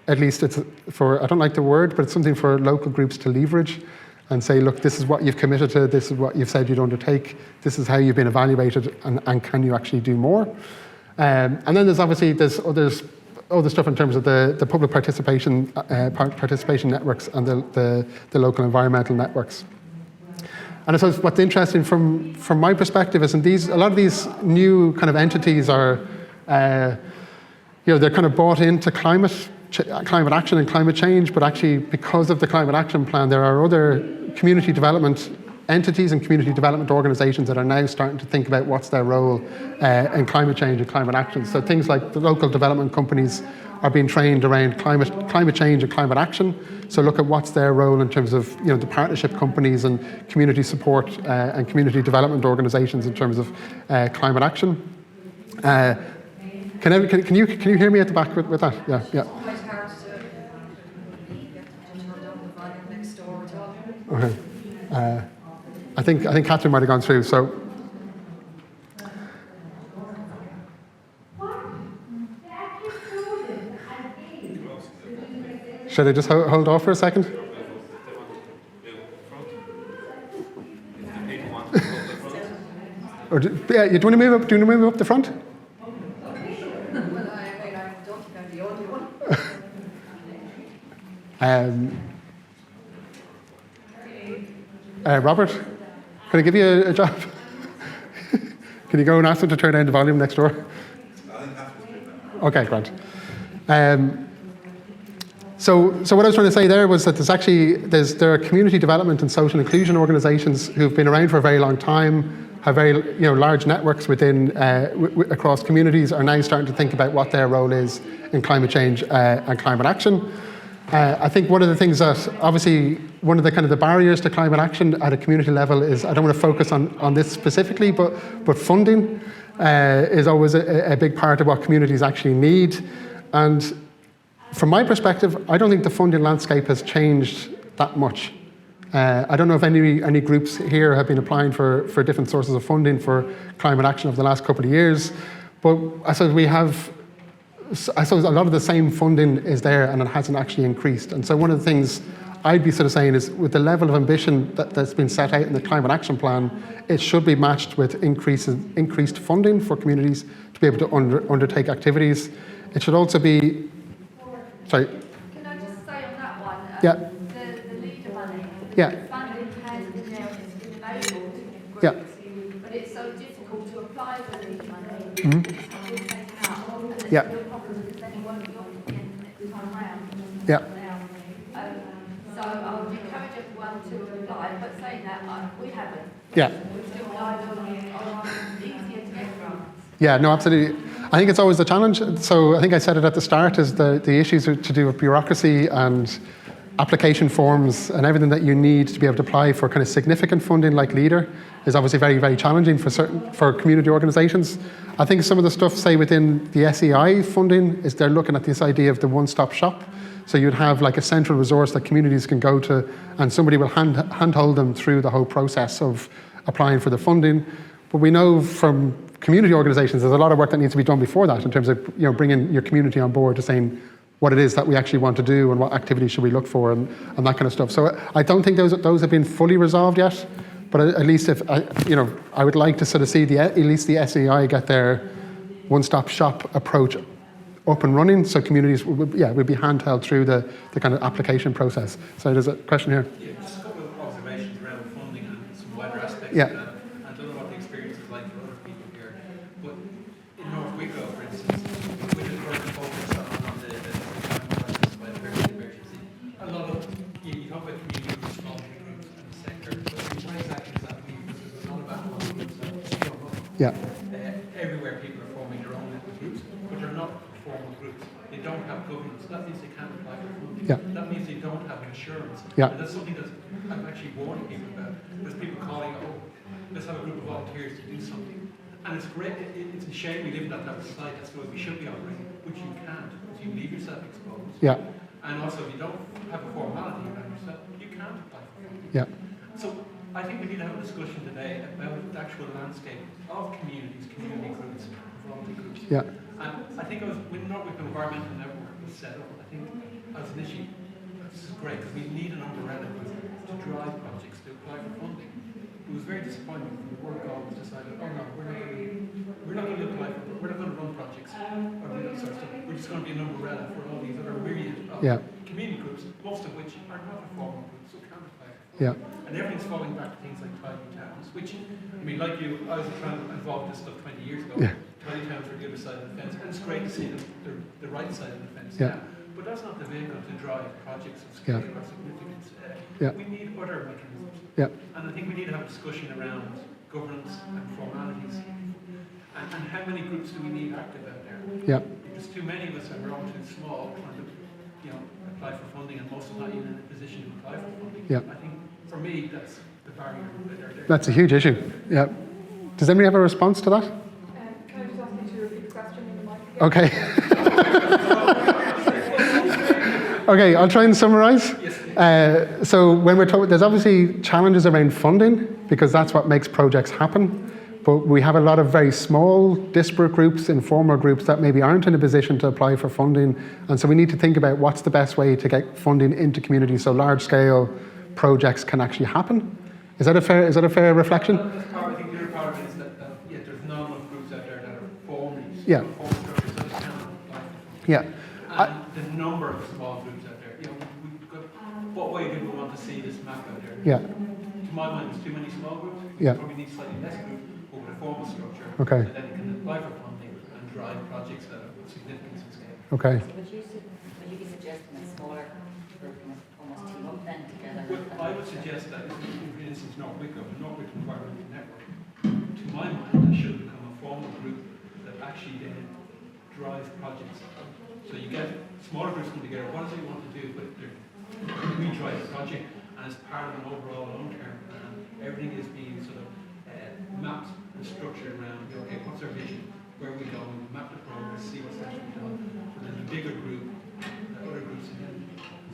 at least it's for, I don't like the word, but it's something for local groups to leverage and say, look, this is what you've committed to, this is what you've said you'd undertake, this is how you've been evaluated, and can you actually do more? And then there's other stuff in terms of the public participation networks and the local environmental networks. And I suppose what's interesting from my perspective is a lot of these new kind of entities are, they're kind of bought into climate action and climate change, but actually because of the climate action plan, there are other community development entities and community development organisations that are now starting to think about what's their role in climate change and climate action. So things like the local development companies are being trained around climate change and climate action. So look at what's their role in terms of the partnership companies and community support and community development organisations in terms of climate action. Can you hear me at the back with that? Yeah. It's quite hard to turn down the volume next door at all. Okay. I think Catherine might have gone through. So. Should I just hold off for a second? Or do you want to move up? Do you want to move up the front? Well, I don't think I'm the only one. Robert, can I give you a job? Can you go and ask them to turn down the volume next door? Okay, great. So what I was trying to say there was that there are community development and social inclusion organisations who've been around for a very long time, have very large networks within across communities, are now starting to think about what their role is in climate change and climate action. I think one of the things that obviously one of the barriers to climate action at a community level is, I don't want to focus on this specifically, but funding is always a big part of what communities actually need. And from my perspective, I don't think the funding landscape has changed that much. I don't know if any groups here have been applying for different sources of funding for climate action over the last couple of years, but I suppose a lot of the same funding is there and it hasn't actually increased. And so one of the things I'd be sort of saying is, with the level of ambition that's been set out in the climate action plan, it should be matched with increased funding for communities to be able to undertake activities. It should also be, sorry. Can I just say on that one? Yeah. The leader money. Yeah. The funding has been there and it's been available to groups. Yeah. But it's so difficult to apply for leader money. Mm-hmm. It's taken out. And there's Yeah. still problems because then it won't be on again next time round. Yeah. So I would encourage everyone to apply, but saying that, we haven't. Yeah. We've still relied on easier to get grants. Yeah, no, absolutely. I think it's always the challenge. So I think I said it at the start, is the issues are to do with bureaucracy and application forms and everything that you need to be able to apply for kind of significant funding like LEADER is obviously very, very challenging for community organisations. I think some of the stuff, say within the SEI funding, is they're looking at this idea of the one-stop shop. So you'd have like a central resource that communities can go to, and somebody will handhold them through the whole process of applying for the funding. But we know from community organisations, there's a lot of work that needs to be done before that in terms of bringing your community on board to saying what it is that we actually want to do and what activities should we look for and that kind of stuff. So I don't think those have been fully resolved yet, but at least if I would like to sort of see at least the SEI get their one-stop shop approach up and running, so communities would be handheld through the kind of application process. So there's a question here. Yeah, just a couple of observations around funding and some wider aspects Yeah. of that. I don't know what the experience is like for other people here, but in North Wicklow, for instance, we just work to focus on the biodiversity. A lot of, you talk about community groups, voluntary groups and the sector, but what exactly does that mean? Because there's a lot of animal groups that show up. Yeah. Everywhere people are forming their own little don't have insurance. Yeah. And that's something that I'm actually warning people about. There's people calling, let's have a group of volunteers to do something. And it's great, it's a shame we live in that type of society, that's the way we should be operating, which you can't, because you leave yourself exposed. Yeah. And also, if you don't have a formality around yourself, you can't apply for it. Yeah. So I think we need to have a discussion today about the actual landscape of communities, community groups, volunteer groups. Yeah. And I think when Norwich Environmental Network was set up, I think as an issue, this is great because we need an umbrella group to drive projects, to apply for funding. It was very disappointing when the work all was decided, oh no, we're not going to apply for, we're not going to run projects, or do that sort of stuff. We're just going to be an umbrella for all these other myriad of community groups, most of which are not formal groups, so can't apply for funding. Yeah. And everything's falling back to things like tidy towns, which, I mean, like you, I was involved in this stuff 20 years ago. Yeah. Tidy towns were the other side of the fence, and it's great to see the right side of the fence Yeah. now. But that's not the vehicle to drive projects of scale or significance. We need other mechanisms. Yeah. And I think we need to have a discussion around governance and formalities. And how many groups do we need active out there? Yeah. There's too many of us and we're all too small trying to apply for funding and most of not even in a position to apply for funding. Yeah. I think for me that's the barrier. That's a huge issue. Yeah. Does anybody have a response to that? Can I just ask you to repeat the question in the mic again? Okay. Okay, I'll try and summarize. So when we're talking, there's obviously challenges around funding because that's what makes projects happen. But we have a lot of very small, disparate groups, informal groups that maybe aren't in a position to apply for funding. And so we need to think about what's the best way to get funding into communities so large-scale projects can actually happen. Is that a fair reflection? That's part, I think the other part of it is that there's not enough groups out there that are formally Yeah. formal structures that can apply for funding. Yeah. And the number of small groups out there, we've got, what way do we want to see this map out there? Yeah. To my mind, there's too many small groups. We Yeah. probably need slightly less groups, but with a formal structure. Okay. So that it can apply for funding and drive projects that are of significance and scale. Okay. Would you be suggesting a smaller group and almost team up then together? I would suggest that, for instance, Norwich Environmental Network, to my mind, that should become a formal group that actually then drives projects. So you get smaller groups come together, what does it want to do? But we drive the project, and as part of an overall long-term plan, everything is being sort of mapped and structured around, okay, what's our vision? Where are we going? We map the progress, see what's actually done. So there's a bigger group, other groups, and then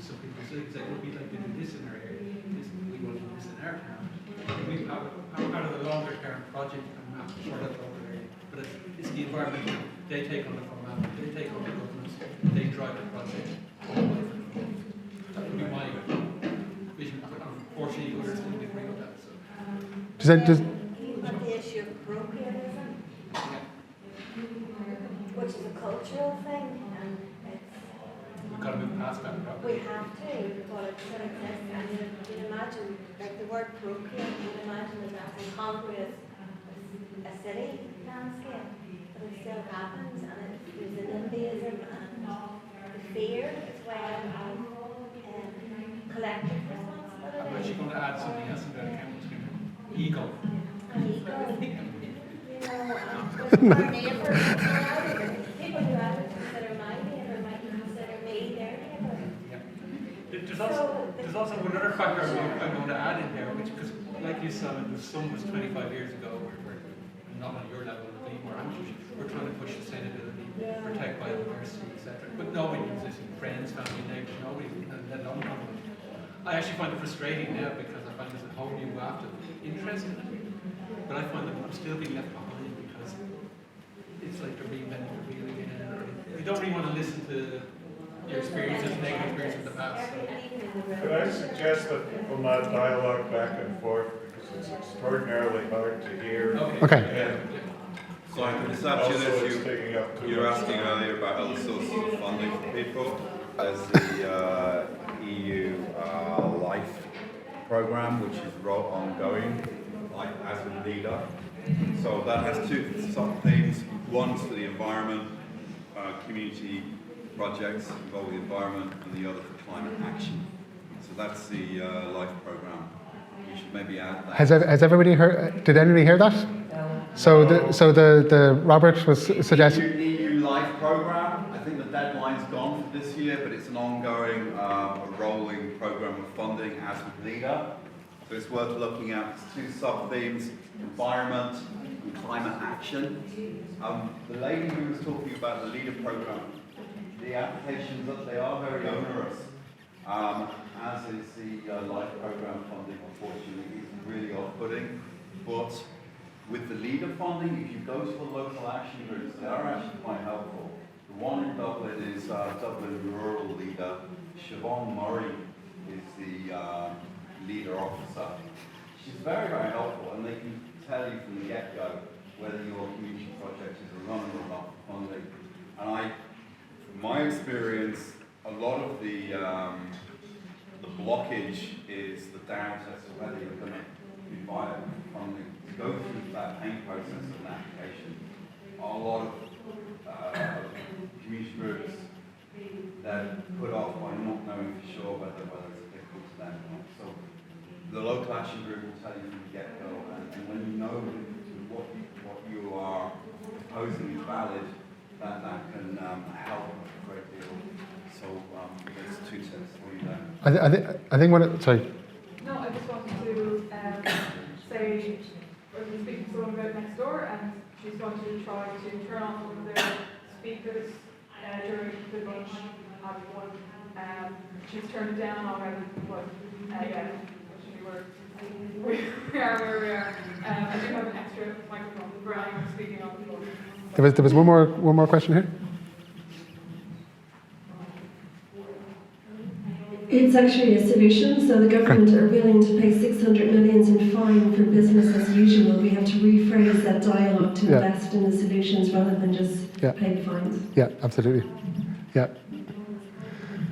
some people say, we'd like to do this in our area, we want to do this in our town. We have part of the longer term project and map for that local area. But it's the environment, they take on the formality, they take on the governance, they drive the project. That would be my vision. Unfortunately, others didn't agree with that. So. But the issue of parochialism, which is a cultural thing, and We've got to move past that problem. we have to, but it still exists. And you can imagine, like the word parochial, you can imagine that that's as concrete as a city landscape, but it still happens, and there's an NIMBYism and the fear as well of collective responsibility. I'm actually going to add something else about accountants. Ego. And ego, you know, our neighbours, people who I would consider my neighbour might consider me their neighbour. There's also another factor I'm going to add in there, which, because like you said, the sun was 25 years ago, we're not on your level, but more ambitious. We're trying to push sustainability, protect biodiversity, etc. But nobody does this in friends, family, neighbours, nobody, let alone companies. I actually find it frustrating now because I find there's a whole new waft of interest in it. But I find that I'm still being left behind because it's like they're reinventing the wheel again. Or you don't really want to listen to your experiences, negative experiences in the past. So. Could I suggest that people not dialogue back and forth because it's extraordinarily hard to hear. Okay. So I can just add to this, you were asking earlier about other sources of funding for people. There's the EU LIFE program, which is ongoing, like as a leader. So that has two sub-themes. One's for the environment, community projects involving the environment, and the other for climate action. So that's the LIFE program. You should maybe add that. Has everybody heard? Did anybody hear that? So the Robert was suggesting. EU LIFE program. I think the deadline's gone for this year, but it's an ongoing, rolling funding as with LEADER. So it's worth looking at two sub-themes, environment and climate action. The lady who was talking about the LEADER program, the applications, they are very onerous, as is the LIFE program funding, unfortunately, is really off-putting. But with the LEADER funding, if you go to the local action groups, they are actually quite helpful. The one in Dublin is Dublin Rural Leader. Siobhan Murray is the leader officer. She's very, very helpful, and they can tell you from the get-go whether your community project is a runner or not for funding. And from my experience, a lot of the blockage is the doubt as to whether you're going to be viable for funding. To go through that pain process of an application, a lot of community groups that put off by not knowing for sure whether it's applicable to them or not. So the local action group will tell you from the get-go, and when you know what you are proposing is valid, that can help a great deal. So there's two tips for you there. I think sorry. No, I just wanted to say, I was speaking to someone about next door, and she's wanted to try to turn on one of their speakers during the lunch at one. She's turned it down already, but yeah, we are where we are. I do have an extra microphone for anyone speaking on the phone. There was one more question here. It's actually a solution. So the government are willing to pay 600 million in fine for business as usual. We have to rephrase that dialogue to invest in the solutions rather than just pay the fines. Yeah, absolutely. Yeah.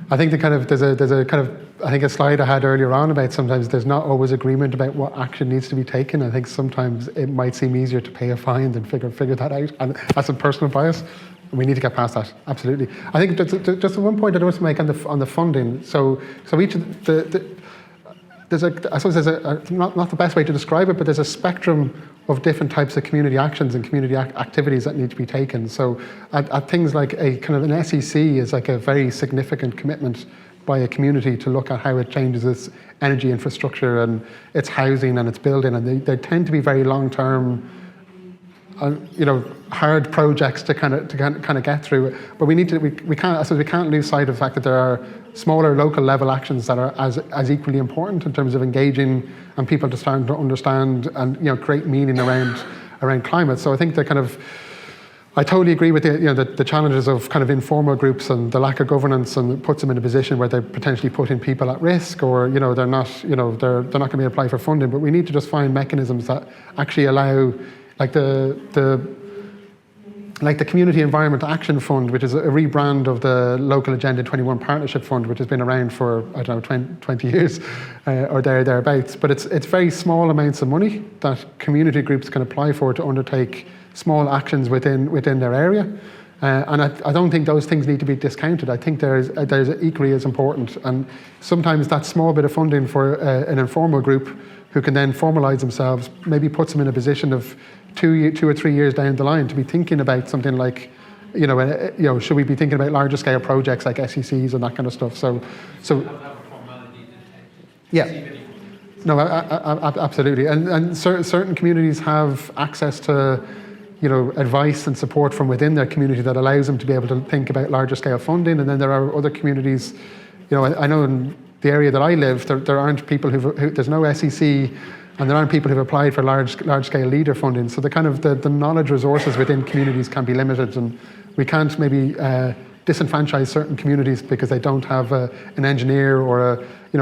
I think there's a kind of I think a slide I had earlier on about sometimes there's not always agreement about what action needs to be taken. I think sometimes it might seem easier to pay a fine than figure that out. And that's a personal bias. We need to get past that. Absolutely. I think just one point I want to make on the funding. So each of there's I suppose there's not the best way to describe it, but there's a spectrum of different types of community actions and community activities that need to be taken. So at things like a kind of an SEC is like a very significant commitment by a community to look at how it changes its energy infrastructure and its housing and its building, and they tend to be very long-term, hard projects to kind of get through. But we can't lose sight of the fact that there are smaller local level actions that are as equally important in terms of engaging and people to start to understand and create meaning around climate. So I think I totally agree with the challenges of kind of informal groups and the lack of governance, and it puts them in a position where they're potentially putting people at risk, or they're not going to apply for funding. But we need to just find mechanisms that actually allow, like the Community Environment Action Fund, which is a rebrand of the Local Agenda 21 Partnership Fund, which has been around for 20 years or thereabouts. But it's very small amounts of money that community groups can apply for to undertake small actions within their area, and I don't think those things need to be discounted. I think there's equally as important, and sometimes that small bit of funding for an informal group who can then formalise themselves maybe puts them in a position of 2 or 3 years down the line to be thinking about something like, should we be thinking about larger scale projects like SECs and that kind of stuff. So yeah. No, absolutely, and certain communities have access to advice and support from within their community that allows them to be able to think about larger scale funding. And then there are other communities, I know in the area that I live, there aren't people who there's no SEC, and there aren't people who've applied for large scale leader funding. So the knowledge resources within communities can be limited, and we can't maybe disenfranchise certain communities because they don't have an engineer or a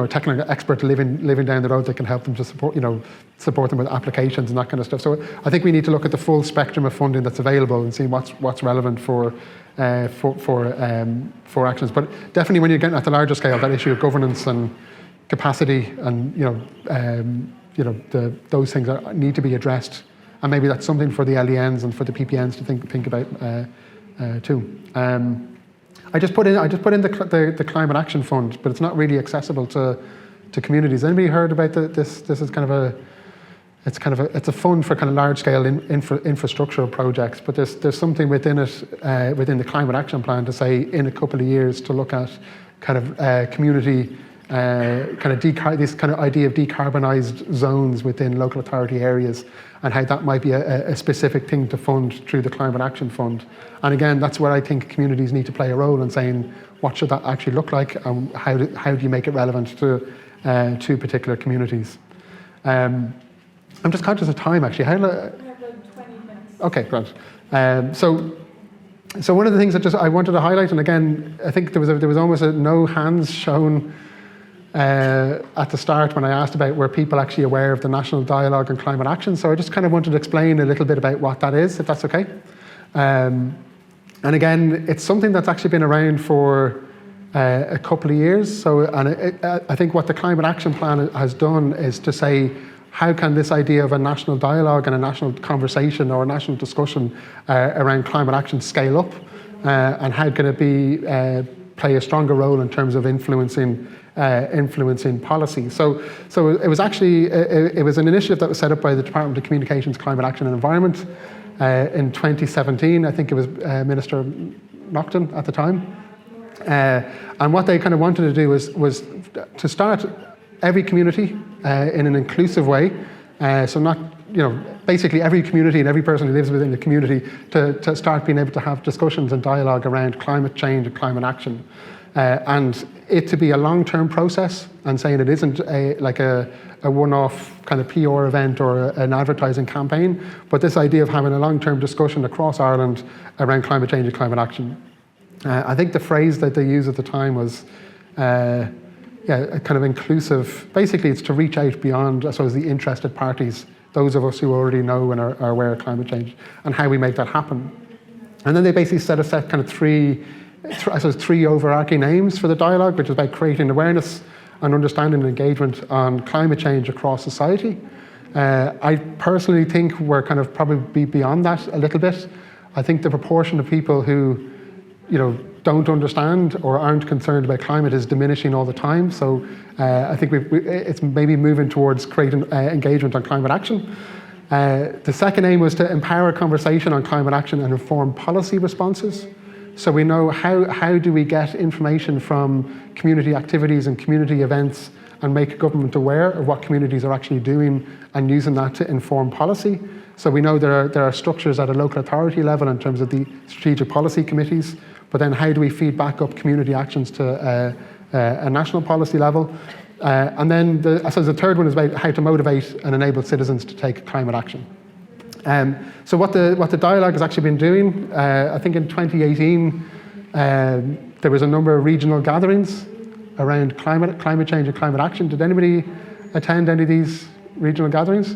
technical expert living down the road that can help them to support them with applications and that kind of stuff. So I think we need to look at the full spectrum of funding that's available and see what's relevant for actions. But definitely when you're getting at the larger scale, that issue of governance and capacity and those things need to be addressed, and maybe that's something for the LENs and for the PPNs to think about too. I just put in the Climate Action Fund, but it's not really accessible to communities. Anybody heard about this? This is it's a fund for kind of large scale infrastructural projects, but there's something within it, within the Climate Action Plan, to say in a couple of years to look at kind of community this kind of idea of decarbonised zones within local authority areas, and how that might be a specific thing to fund through the Climate Action Fund. And again, that's where I think communities need to play a role in saying, what should that actually look like, and how do you make it relevant to particular communities? I'm just conscious of time, actually. We have like 20 minutes. Okay, great. So one of the things that I wanted to highlight, and again, I think there was almost no hands shown at the start when I asked about were people actually aware of the National Dialogue on Climate Action. So I just kind of wanted to explain a little bit about what that is, if that's okay. And again, it's something that's actually been around for a couple of years. So, and I think what the Climate Action Plan has done is to say, how can this idea of a national dialogue and a national conversation or a national discussion around climate action scale up, and how can it play a stronger role in terms of influencing policy. So it was actually it was an initiative that was set up by the Department of Communications, Climate Action and Environment in 2017. I think it was Minister Nocton at the time. And what they kind of wanted to do was to start every community in an inclusive way. So not, basically every community and every person who lives within the community to start being able to have discussions and dialogue around climate change and climate action. And it to be a long-term process, and saying it isn't a one-off kind of PR event or an advertising campaign, but this idea of having a long-term discussion across Ireland around climate change and climate action. I think the phrase that they used at the time was, a kind of inclusive. Basically, it's to reach out beyond, I suppose, the interested parties, those of us who already know and are aware of climate change, and how we make that happen. And then they basically set kind of three overarching aims for the dialogue, which is about creating awareness and understanding and engagement on climate change across society. I personally think we're kind of probably beyond that a little bit. I think the proportion of people who, don't understand or aren't concerned about climate is diminishing all the time. So I think it's maybe moving towards creating engagement on climate action. The second aim was to empower conversation on climate action and inform policy responses. So we know how do we get information from community activities and community events and make government aware of what communities are actually doing and using that to inform policy. So we know there are structures at a local authority level in terms of the strategic policy committees, but then how do we feed back up community actions to a national policy level? And then I suppose the third one is about how to motivate and enable citizens to take climate action. So what the dialogue has actually been doing, I think in 2018, there was a number of regional gatherings around climate change and climate action. Did anybody attend any of these regional gatherings?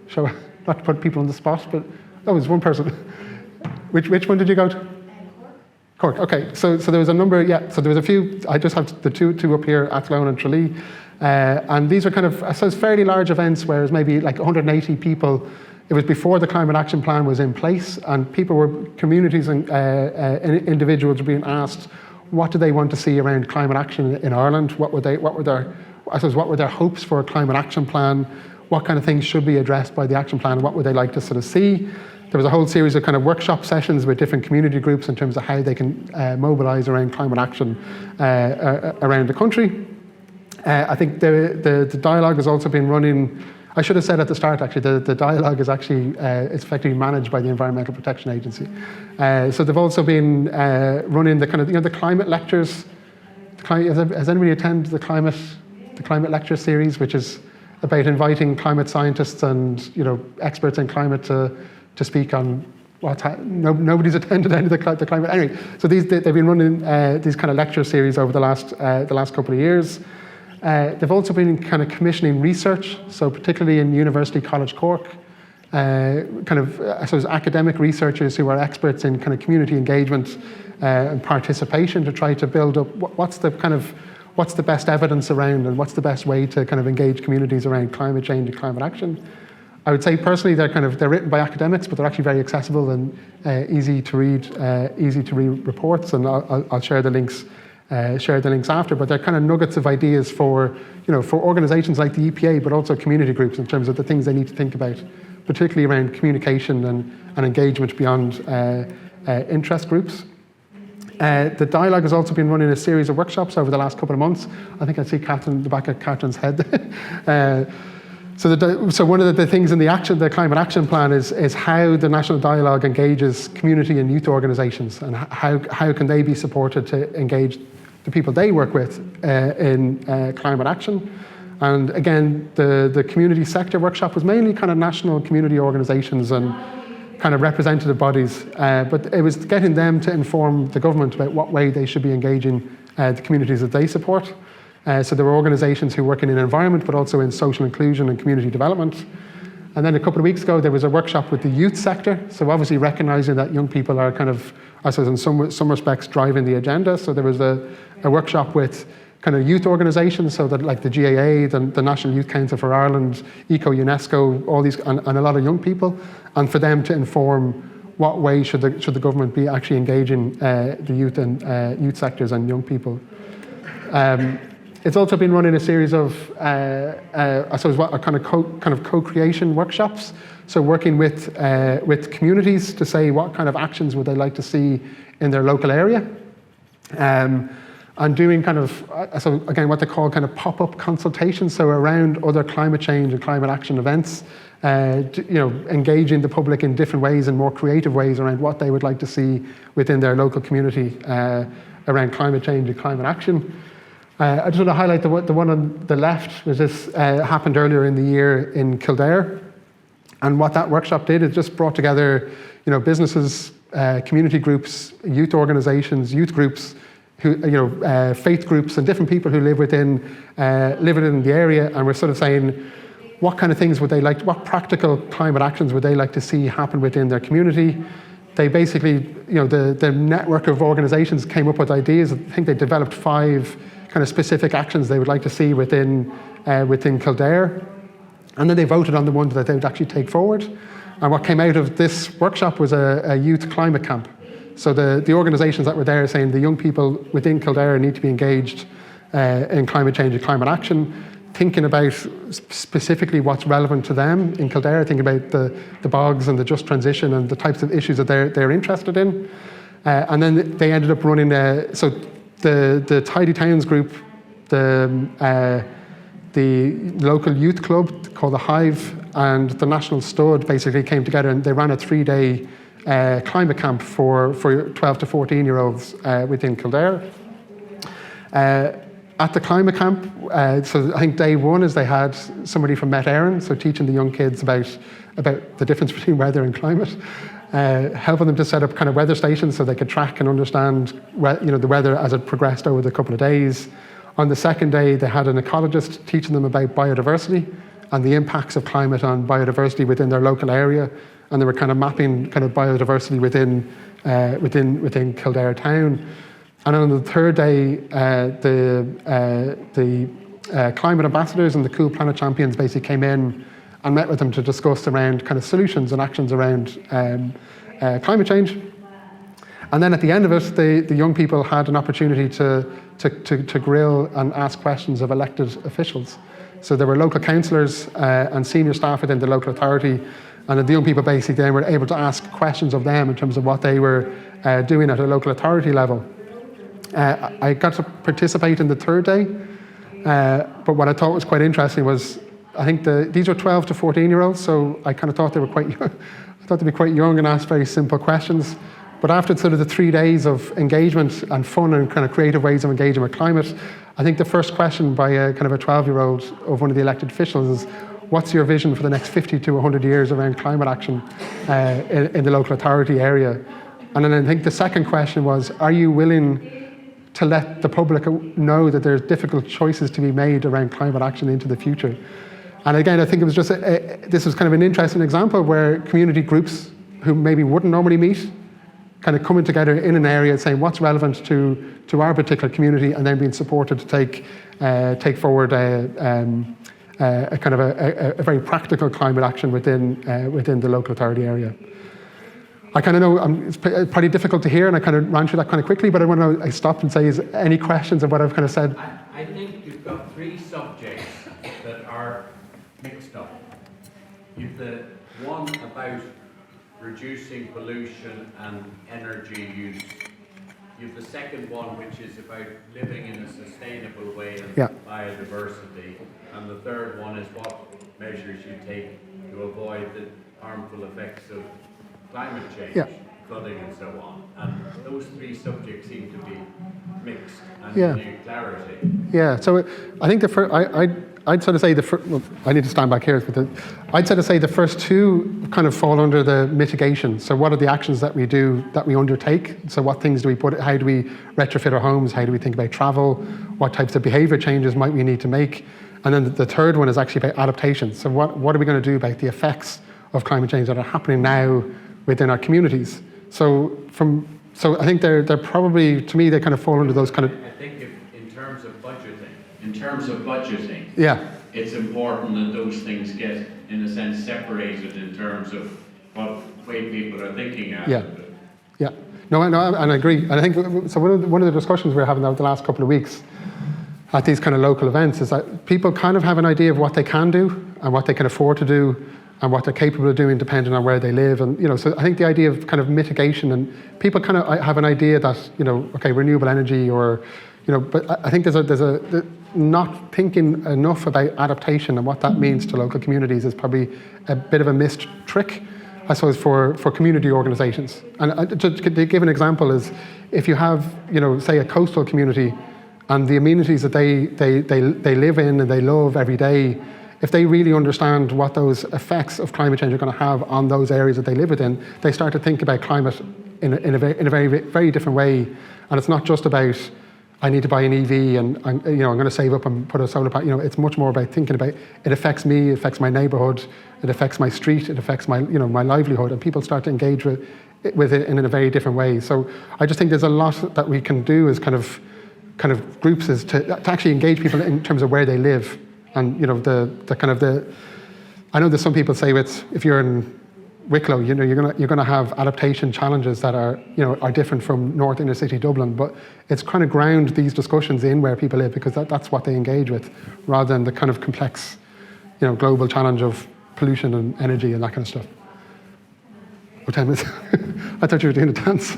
So, not to put people on the spot, but that was one person. Which one did you go to? Cork. Okay, so there was a number, so there was a few. I just have the two up here, Athlone and Tralee. And these were kind of, I suppose, fairly large events where it was maybe like 180 people. It was before the Climate Action Plan was in place, and communities and individuals were being asked, what do they want to see around climate action in Ireland? What were their hopes for a climate action plan? What kind of things should be addressed by the action plan, and what would they like to sort of see? There was a whole series of kind of workshop sessions with different community groups in terms of how they can mobilise around climate action around the country. I think the dialogue has also been running. I should have said at the start, actually, the dialogue is actually it's effectively managed by the Environmental Protection Agency. So they've also been running the kind of the climate lectures. Has anybody attended the climate lecture series, which is about inviting climate scientists and experts in climate to speak on nobody's attended any of the climate. Anyway, so they've been running these kind of lecture series over the last couple of years. They've also been kind of commissioning research, so particularly in University College Cork, kind of I suppose academic researchers who are experts in kind of community engagement and participation to try to build up what's the best evidence around and what's the best way to kind of engage communities around climate change and climate action. I would say personally they're written by academics, but they're actually very accessible and easy to read reports, and I'll share the links. After, but they're kind of nuggets of ideas for organisations like the EPA, but also community groups in terms of the things they need to think about, particularly around communication and engagement beyond interest groups. The dialogue has also been running a series of workshops over the last couple of months. I think I see Catherine, the back of Catherine's head. So one of the things in the climate action plan is how the national dialogue engages community and youth organisations, and how can they be supported to engage the people they work with in climate action. And again, the community sector workshop was mainly kind of national community organisations and kind of representative bodies, but it was getting them to inform the government about what way they should be engaging the communities that they support. So there were organisations who work in environment, but also in social inclusion and community development. And then a couple of weeks ago, there was a workshop with the youth sector. So obviously recognising that young people are kind of, I suppose in some respects, driving the agenda. So there was a workshop with kind of youth organisations, so that like the GAA, the National Youth Council for Ireland, ECO, UNESCO, all these, and a lot of young people, and for them to inform what way should the government be actually engaging the youth and youth sectors and young people. It's also been running a series of, I suppose, what are kind of co-creation workshops. So working with communities to say what kind of actions would they like to see in their local area. And doing kind of, so again, what they call kind of pop-up consultations, so around other climate change and climate action events, engaging the public in different ways and more creative ways around what they would like to see within their local community around climate change and climate action. I just want to highlight the one on the left, was this happened earlier in the year in Kildare. And what that workshop did, it just brought together, businesses, community groups, youth organisations, youth groups, faith groups, and different people who live within the area, and we're sort of saying, what kind of things would they like, what practical climate actions would they like to see happen within their community? They basically, the network of organisations came up with ideas. I think they developed 5 kind of specific actions they would like to see within Kildare, and then they voted on the ones that they would actually take forward. And what came out of this workshop was a youth climate camp. So the organisations that were there saying the young people within Kildare need to be engaged in climate change and climate action, thinking about specifically what's relevant to them in Kildare, thinking about the bogs and the just transition and the types of issues that they're interested in. And then they ended up running, so the Tidy Towns group, the local youth club called the Hive, and the National Stud basically came together, and they ran a 3-day climate camp for 12 to 14-year-olds within Kildare. At the climate camp, so I think day one is they had somebody from Met Éireann, so teaching the young kids about the difference between weather and climate, helping them to set up kind of weather stations so they could track and understand the weather as it progressed over the couple of days. On the second day, they had an ecologist teaching them about biodiversity and the impacts of climate on biodiversity within their local area, and they were kind of mapping kind of biodiversity within Kildare town. And on the third day, the climate ambassadors and the Cool Planet champions basically came in and met with them to discuss around kind of solutions and actions around climate change. And then at the end of it, the young people had an opportunity to grill and ask questions of elected officials. So there were local councillors and senior staff within the local authority, and the young people basically then were able to ask questions of them in terms of what they were doing at a local authority level. I got to participate in the third day, but what I thought was quite interesting was, I think these were 12 to 14-year-olds, so I kind of thought they were quite young. I thought they'd be quite young and ask very simple questions. But after sort of the 3 days of engagement and fun and kind of creative ways of engaging with climate, I think the first question by a kind of a 12-year-old of one of the elected officials is, what's your vision for the next 50 to 100 years around climate action in the local authority area? And then I think the second question was, are you willing to let the public know that there's difficult choices to be made around climate action into the future? And again, I think it was just, this was kind of an interesting example where community groups who maybe wouldn't normally meet, kind of coming together in an area and saying what's relevant to our particular community, and then being supported to take forward a kind of a very practical climate action within the local authority area. I kind of know it's probably difficult to hear, and I kind of ran through that kind of quickly, but I want to stop and say, is any questions of what I've kind of said? I think you've got 3 subjects that are mixed up. You've the one about reducing pollution and energy use. You've the second one, which is about living in a sustainable way and Yeah. biodiversity. And the third one is what measures you take to avoid the harmful effects of climate change, Yeah. flooding and so on. And those three subjects seem to be mixed and Yeah. new clarity. Yeah, so I think the first, I'd sort of say well, I need to stand back here, but I'd sort of say the first two kind of fall under the mitigation. So what are the actions that we do, that we undertake? So what things do we put, how do we retrofit our homes? How do we think about travel? What types of behaviour changes might we need to make? And then the third one is actually about adaptation. So what are we going to do about the effects of climate change that are happening now within our communities? So I think they're probably, to me, they kind of fall under those kind of... I think in terms of budgeting, Yeah. it's important that those things get, in a sense, separated in terms of what way people are thinking at it. Yeah. No, and I agree. And I think, so one of the discussions we're having over the last couple of weeks at these kind of local events is that people kind of have an idea of what they can do and what they can afford to do and what they're capable of doing depending on where they live. And, so I think the idea of kind of mitigation, and people kind of have an idea that, okay, renewable energy or, but I think there's not thinking enough about adaptation and what that means to local communities is probably a bit of a missed trick, I suppose, for community organisations. And to give an example is, if you have, say a coastal community and the amenities that they live in and they love every day, if they really understand what those effects of climate change are going to have on those areas that they live within, they start to think about climate in a very, very different way. And it's not just about, I need to buy an EV and I'm going to save up and put a solar panel. It's much more about thinking about, it affects me, it affects my neighbourhood, it affects my street, it affects my, my livelihood, and people start to engage with it in a very different way. So I just think there's a lot that we can do as kind of groups is to actually engage people in terms of where they live. And I know that some people say if you're in Wicklow, you're gonna have adaptation challenges that are different from North Inner City Dublin, but it's kind of ground these discussions in where people live, because that's what they engage with, rather than the kind of complex, global challenge of pollution and energy and that kind of stuff. Oh, 10 minutes. I thought you were doing a dance.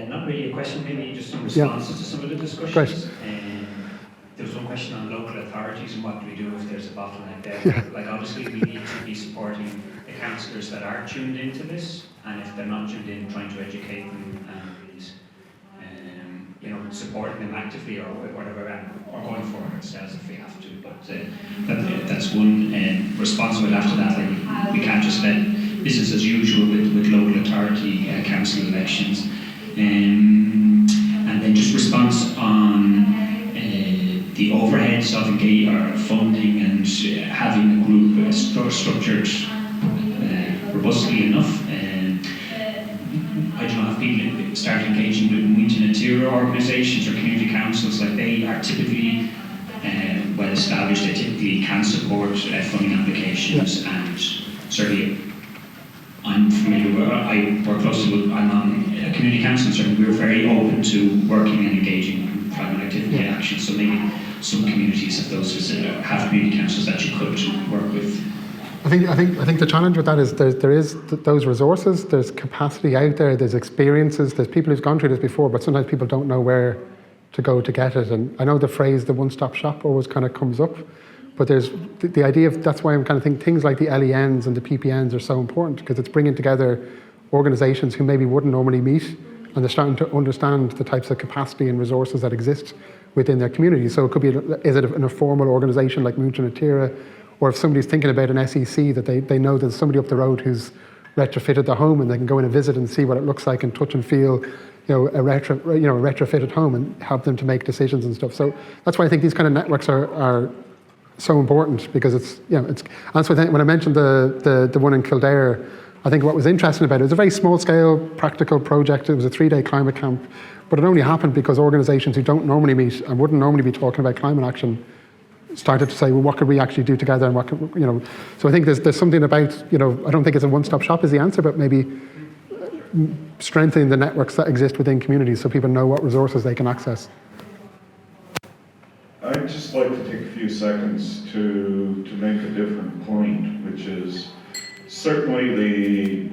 Not really a question, maybe just in response to some of the discussions. Great. There was one question on local authorities and what do we do if there's a bottleneck there. Yeah. Like, obviously we need to be supporting the councillors that are tuned into this, and if they're not tuned in, trying to educate them and supporting them actively or whatever, or going for it ourselves if we have to. But that's one response. But after that, like, we can't just let business as usual with local authority council elections. And then just response on the overheads of funding and having a group structured robustly enough. I don't know if people start engaging with community interior organisations or community councils, like they are typically well established. They typically can support funding applications, and certainly I'm familiar with, I work closely with, I'm on a community council, so we're very open to working and engaging in climate activity action. So maybe some communities have have community councils that you could work with. I think the challenge with that is there is those resources, there's capacity out there, there's experiences, there's people who've gone through this before, but sometimes people don't know where to go to get it. And I know the phrase, the one-stop shop, always kind of comes up. But there's the idea of, that's why I'm kind of thinking things like the LENs and the PPNs are so important, because it's bringing together organisations who maybe wouldn't normally meet, and they're starting to understand the types of capacity and resources that exist within their community. So it could be, is it an informal organisation like Múinte na Tíre, or if somebody's thinking about an SEC, that they know there's somebody up the road who's retrofitted the home, and they can go in and visit and see what it looks like and touch and feel, a retrofitted home, and help them to make decisions and stuff. So that's why I think these kind of networks are so important, because it's that's why when I mentioned the one in Kildare, I think what was interesting about it was a very small scale practical project. It was a 3-day climate camp, but it only happened because organisations who don't normally meet and wouldn't normally be talking about climate action started to say, well, what could we actually do together, and what could, so I think there's something about, I don't think it's a one-stop shop is the answer, but maybe strengthening the networks that exist within communities so people know what resources they can access. I'd just like to take a few few seconds to make a different point, which is certainly the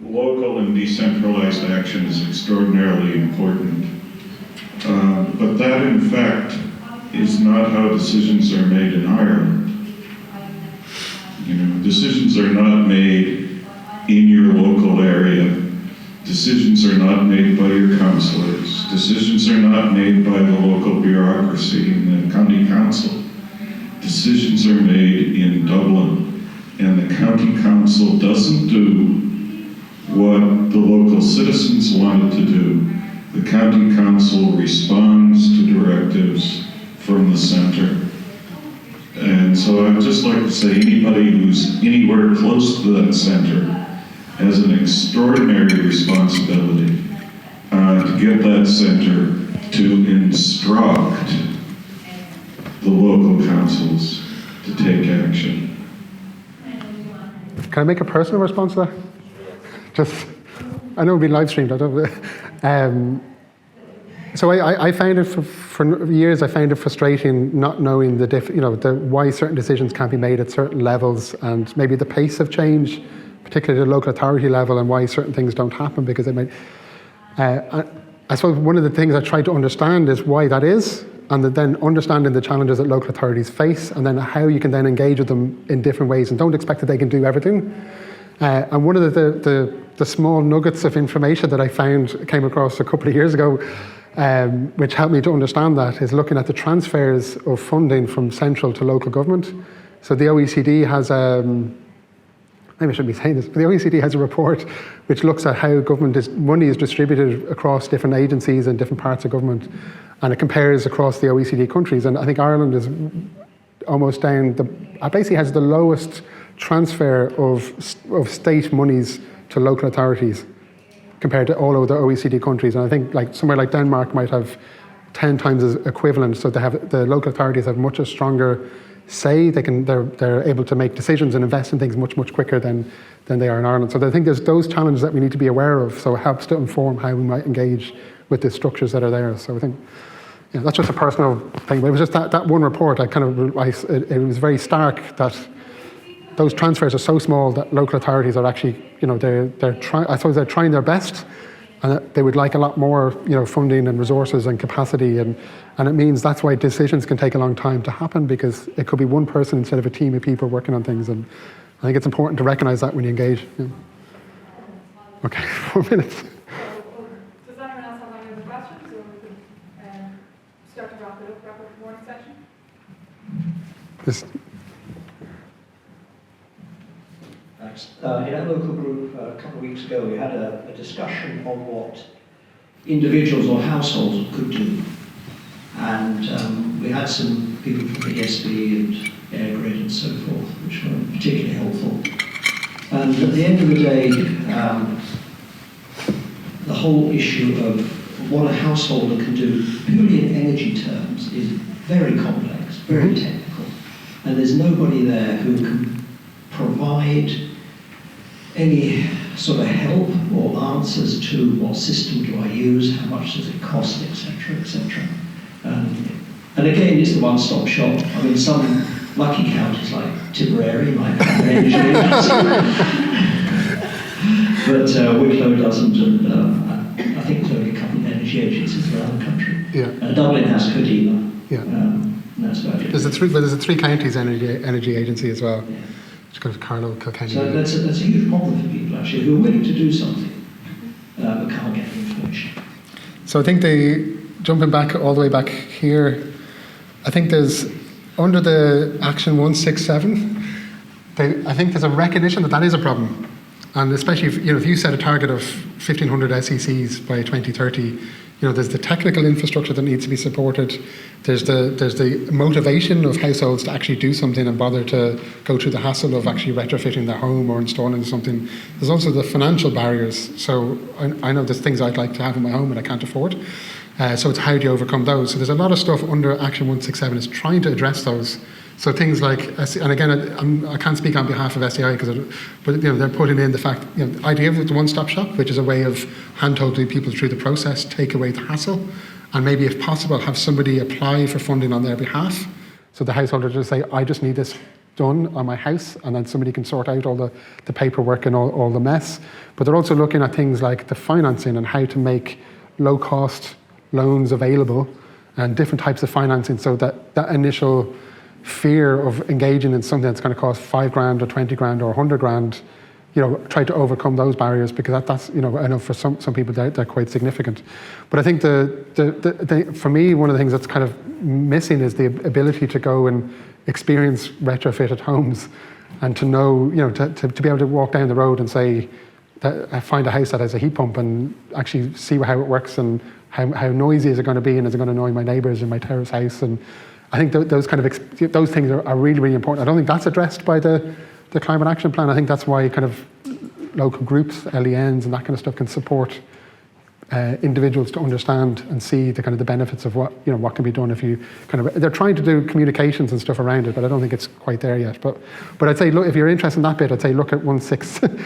local and decentralized action is extraordinarily important. But that, in fact, is not how decisions are made in Ireland. You know, decisions are not made in your local area. Decisions are not made by your councillors. Decisions are not made by the local bureaucracy in the county council. Decisions are made in Dublin, and the county council doesn't do what the local citizens wanted to do. The county council responds to directives from the centre. And so I'd just like to say anybody who's anywhere close to that centre has an extraordinary responsibility to get that centre to instruct the local councils to take action. Can I make a personal response to that? Just, I know it'll be live streamed. I don't. So I found it for years. I found it frustrating not knowing why certain decisions can't be made at certain levels, and maybe the pace of change, particularly at the local authority level, and why certain things don't happen because they might. I suppose one of the things I try to understand is why that is, and then understanding the challenges that local authorities face, and then how you can then engage with them in different ways, and don't expect that they can do everything. And one of the small nuggets of information that I came across a couple of years ago, which helped me to understand that, is looking at the transfers of funding from central to local government. So the OECD has maybe I shouldn't be saying this, but the OECD has a report which looks at how money is distributed across different agencies and different parts of government, and it compares across the OECD countries. And I think Ireland is almost basically has the lowest transfer of state monies to local authorities compared to all other OECD countries. And I think somewhere like Denmark might have 10 times as equivalent. So the local authorities have much a stronger say. They're able to make decisions and invest in things much quicker than they are in Ireland. So I think there's those challenges that we need to be aware of. So it helps to inform how we might engage with the structures that are there. So I think that's just a personal thing. But it was just that one report. It was very stark that those transfers are so small that local authorities are actually, they're trying their best, and that they would like a lot more, funding and resources and capacity, and it means that's why decisions can take a long time to happen, because it could be one person instead of a team of people working on things, and I think it's important to recognise that when you engage. Yeah. Okay, 4 minutes. Does anyone else have any other questions, or we could start to wrap up the morning session? Thanks. In our local group a couple of weeks ago, we had a discussion on what individuals or households could do. And we had some people from the ESB and Air Grid and so forth, which were particularly helpful. And at the end of the day, the whole issue of what a householder can do purely in energy terms is very complex, very technical. And there's nobody there who can provide any sort of help or answers to what system do I use, how much does it cost, etc., etc. And again, it's the one-stop shop. I mean, some lucky counties like Tipperary might have an energy agency, but Wicklow doesn't, and I think there's only a couple of energy agencies around the country. Yeah. Dublin has Codema. Yeah. That's about it. There's a three counties energy agency as well. Yeah. It's got Carlow, Kilkenny. So that's a huge problem for people actually who are willing to do something but can't get the information. So I think jumping back all the way back here, I think there's under the Action 167, I think there's a recognition that is a problem, and especially if you set a target of 1,500 SECs by 2030. There's the technical infrastructure that needs to be supported. There's the motivation of households to actually do something and bother to go through the hassle of actually retrofitting their home or installing something. There's also the financial barriers. So I know there's things I'd like to have in my home and I can't afford. So it's how do you overcome those? So there's a lot of stuff under Action 167 is trying to address those. So things like, and again, I can't speak on behalf of SEI, but they're putting in the fact, the idea of the one-stop shop, which is a way of hand-holding people through the process, take away the hassle, and maybe if possible, have somebody apply for funding on their behalf. So the householder just say, I just need this done on my house, and then somebody can sort out all the paperwork and all the mess. But they're also looking at things like the financing and how to make low-cost loans available and different types of financing, so that that initial fear of engaging in something that's going to cost $5,000 or $20,000 or 100 grand, try to overcome those barriers, because that's I know for some people they're quite significant. But I think for me, one of the things that's kind of missing is the ability to go and experience retrofitted homes, and to know, to be able to walk down the road and say, that I find a house that has a heat pump and actually see how it works, and how noisy is it going to be, and is it going to annoy my neighbours in my terrace house. And I think those things are really, really important. I don't think that's addressed by the Climate Action Plan. I think that's why kind of local groups, LENs and that kind of stuff can support individuals to understand and see the kind of the benefits of what can be done if you they're trying to do communications and stuff around it, but I don't think it's quite there yet. But I'd say, look, if you're interested in that bit, I'd say look at 16,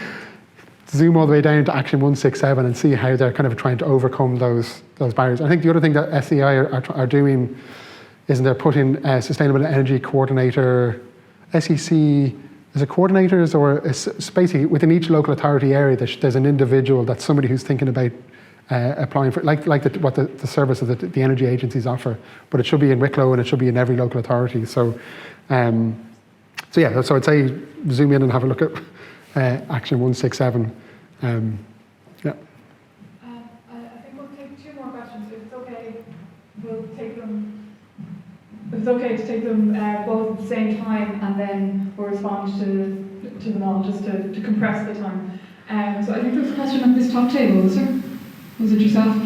zoom all the way down to Action 167 and see how they're kind of trying to overcome those barriers. I think the other thing that SEI are doing is they're putting a Sustainable Energy Coordinator, SEC, is it coordinators, or it's basically within each local authority area there's an individual, that's somebody who's thinking about applying for, what the services that the energy agencies offer, but it should be in Wicklow and it should be in every local authority. So I'd say zoom in and have a look at Action 167. I think we'll take 2 more questions. If it's okay, we'll take them. If it's okay to take them both at the same time, and then we'll respond to them all, just to compress the time. So I think there's a question at this top table, was there? Was it yourself?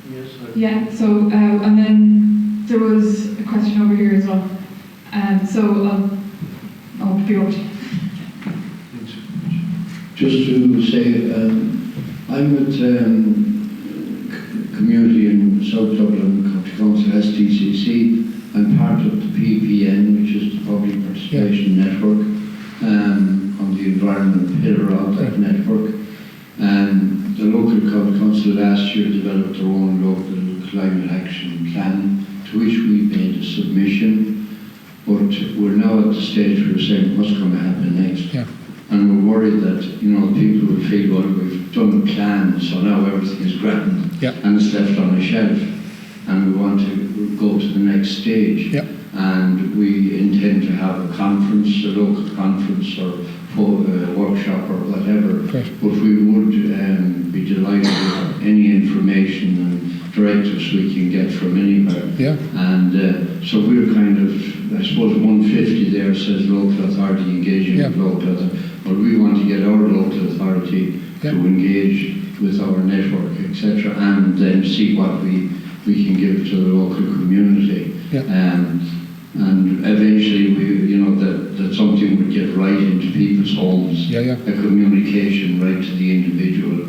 Yes. Yeah. So and then there was a question over here as well. I'll be over to you. Just to say, I'm with community in South Dublin County Council, STCC. I'm part of the PPN, which is the Public Participation Network, on the environment pillar of that network. The local council last year developed their own local climate action plan, to which we made a submission. But we're now at the stage where we're saying what's going to happen next. Yeah. And we're worried that, people will feel, well, we've done a plan, so now everything is grand, and it's left on a shelf. And we want to go to the next stage. And we intend to have a conference, a local conference, or a workshop, or whatever. But we would be delighted with any information and directives we can get from anywhere. And so we're kind of, I suppose 150 there says local authority engaging with local authority. But we want to get our local authority to engage with our network, etc., and then see what we can give to the local community. And eventually, that something would get right into people's homes, a communication right to the individual,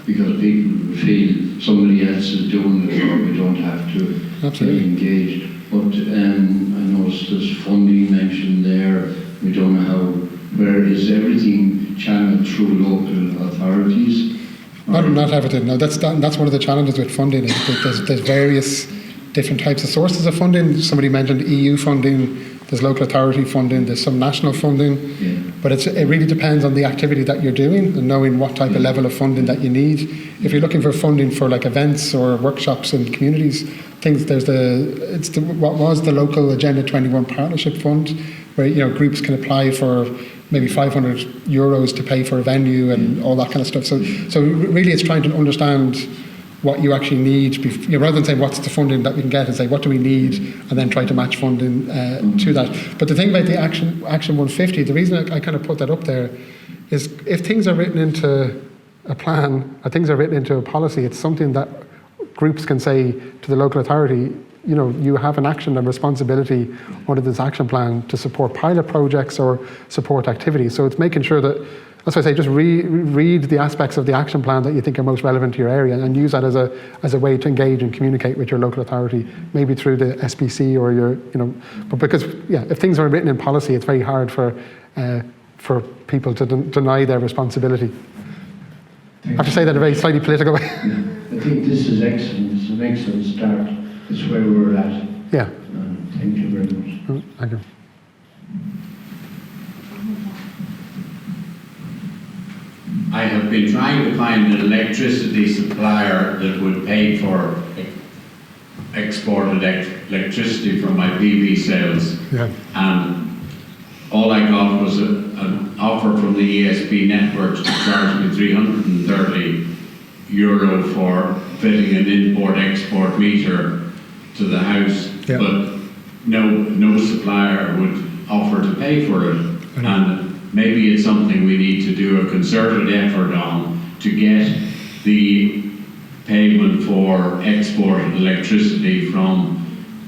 because people feel somebody else is doing it, or we don't have to get engaged. But I noticed there's funding mentioned there. We don't know where is everything channeled through local authorities? Not everything. No, that's one of the challenges with funding. Is that there's various different types of sources of funding. Somebody mentioned EU funding. There's local authority funding. There's some national funding. But it really depends on the activity that you're doing and knowing what type of level of funding that you need. If you're looking for funding for like events or workshops in communities, what was the local Agenda 21 Partnership Fund, where groups can apply for maybe €500 to pay for a venue and all that kind of stuff. So really, it's trying to understand what you actually need, rather than saying what's the funding that we can get, and say what do we need, and then try to match funding to that. But the thing about the Action 150, the reason I kind of put that up there is if things are written into a plan, or things are written into a policy, it's something that groups can say to the local authority, you have an action and responsibility under this action plan to support pilot projects or support activities. So it's making sure that, that's why I say, just read the aspects of the action plan that you think are most relevant to your area, and use that as a way to engage and communicate with your local authority, maybe through the SPC or but because if things are written in policy, it's very hard for people to deny their responsibility. I have to say that in a very slightly political way. I think this is excellent. It's an excellent start. It's where we're at. Yeah. Thank you very much. Thank you. I have been trying to find an electricity supplier that would pay for exported electricity from my PV sales. Yeah. And all I got was an offer from the ESB networks to charge me €330 for fitting an import-export meter to the house, yeah. but no supplier would offer to pay for it. And maybe it's something we need to do a concerted effort on to get the payment for exported electricity from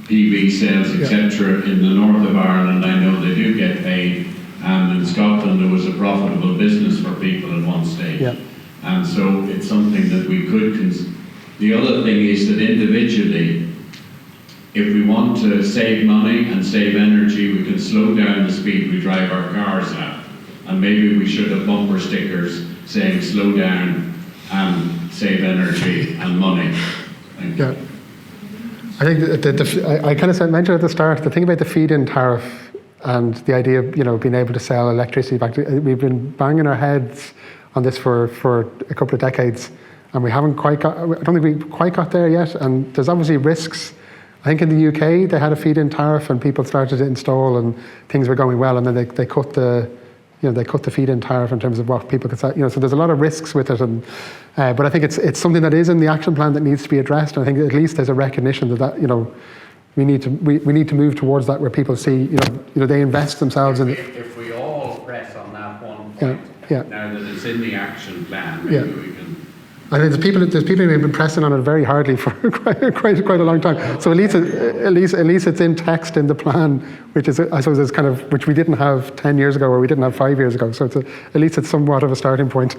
PV sales, etc. in the north of Ireland. I know they do get paid, and in Scotland there was a profitable business for people at one stage. Yeah. And so it's something that we could the other thing is that individually, if we want to save money and save energy, we can slow down the speed we drive our cars at. And maybe we should have bumper stickers saying slow down and save energy and money. Thank you. Yeah. I think I kind of mentioned at the start, the thing about the feed-in tariff and the idea of being able to sell electricity back to, we've been banging our heads on this for a couple of decades, and we haven't quite got, I don't think we've quite got there yet, and there's obviously risks. I think in the UK they had a feed-in tariff and people started to install and things were going well, and then they cut the feed-in tariff in terms of what people could say. So there's a lot of risks with it, and but I think it's something that is in the action plan that needs to be addressed. And I think at least there's a recognition that we need to move towards that, where people see they invest themselves in. If we all press on that one point, now that it's in the action plan, maybe we can. I think there's people who have been pressing on it very hardly for quite a long time. So at least it's in text in the plan, which is, I suppose, which we didn't have 10 years ago, or we didn't have 5 years ago. So at least it's somewhat of a starting point.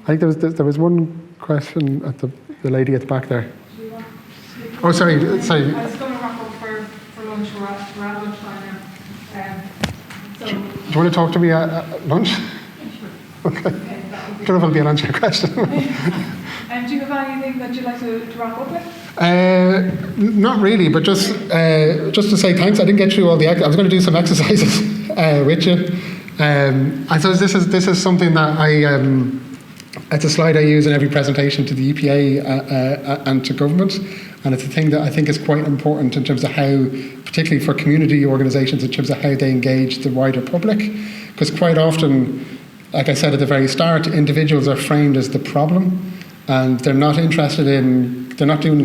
I think there was one question at the lady at the back there. Oh, sorry. I was going to wrap up for lunch. We're at lunchtime now. Do you want to talk to me at lunch? Okay. I don't know if it'll be an answer to your question. Do you have anything that you'd like to wrap up with? Not really, but just to say thanks. I didn't get through all I was going to do some exercises with you. I suppose this is something that it's a slide I use in every presentation to the EPA and to government, and it's a thing that I think is quite important in terms of how, particularly for community organisations, in terms of how they engage the wider public, because quite often, like I said at the very start, individuals are framed as the problem, and they're not doing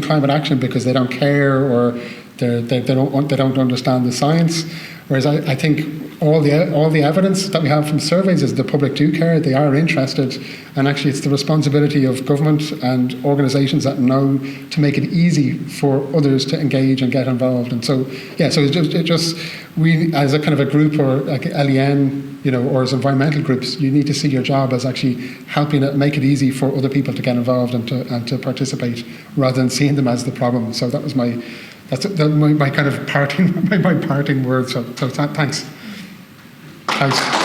climate action because they don't care, or they don't understand the science. Whereas I think all the evidence that we have from surveys is the public do care, they are interested, and actually it's the responsibility of government and organisations that know to make it easy for others to engage and get involved. And so we as a kind of a group, or like LEN, or as environmental groups, you need to see your job as actually helping make it easy for other people to get involved and to participate, rather than seeing them as the problem. So that was my kind of parting words. So thanks. Thanks.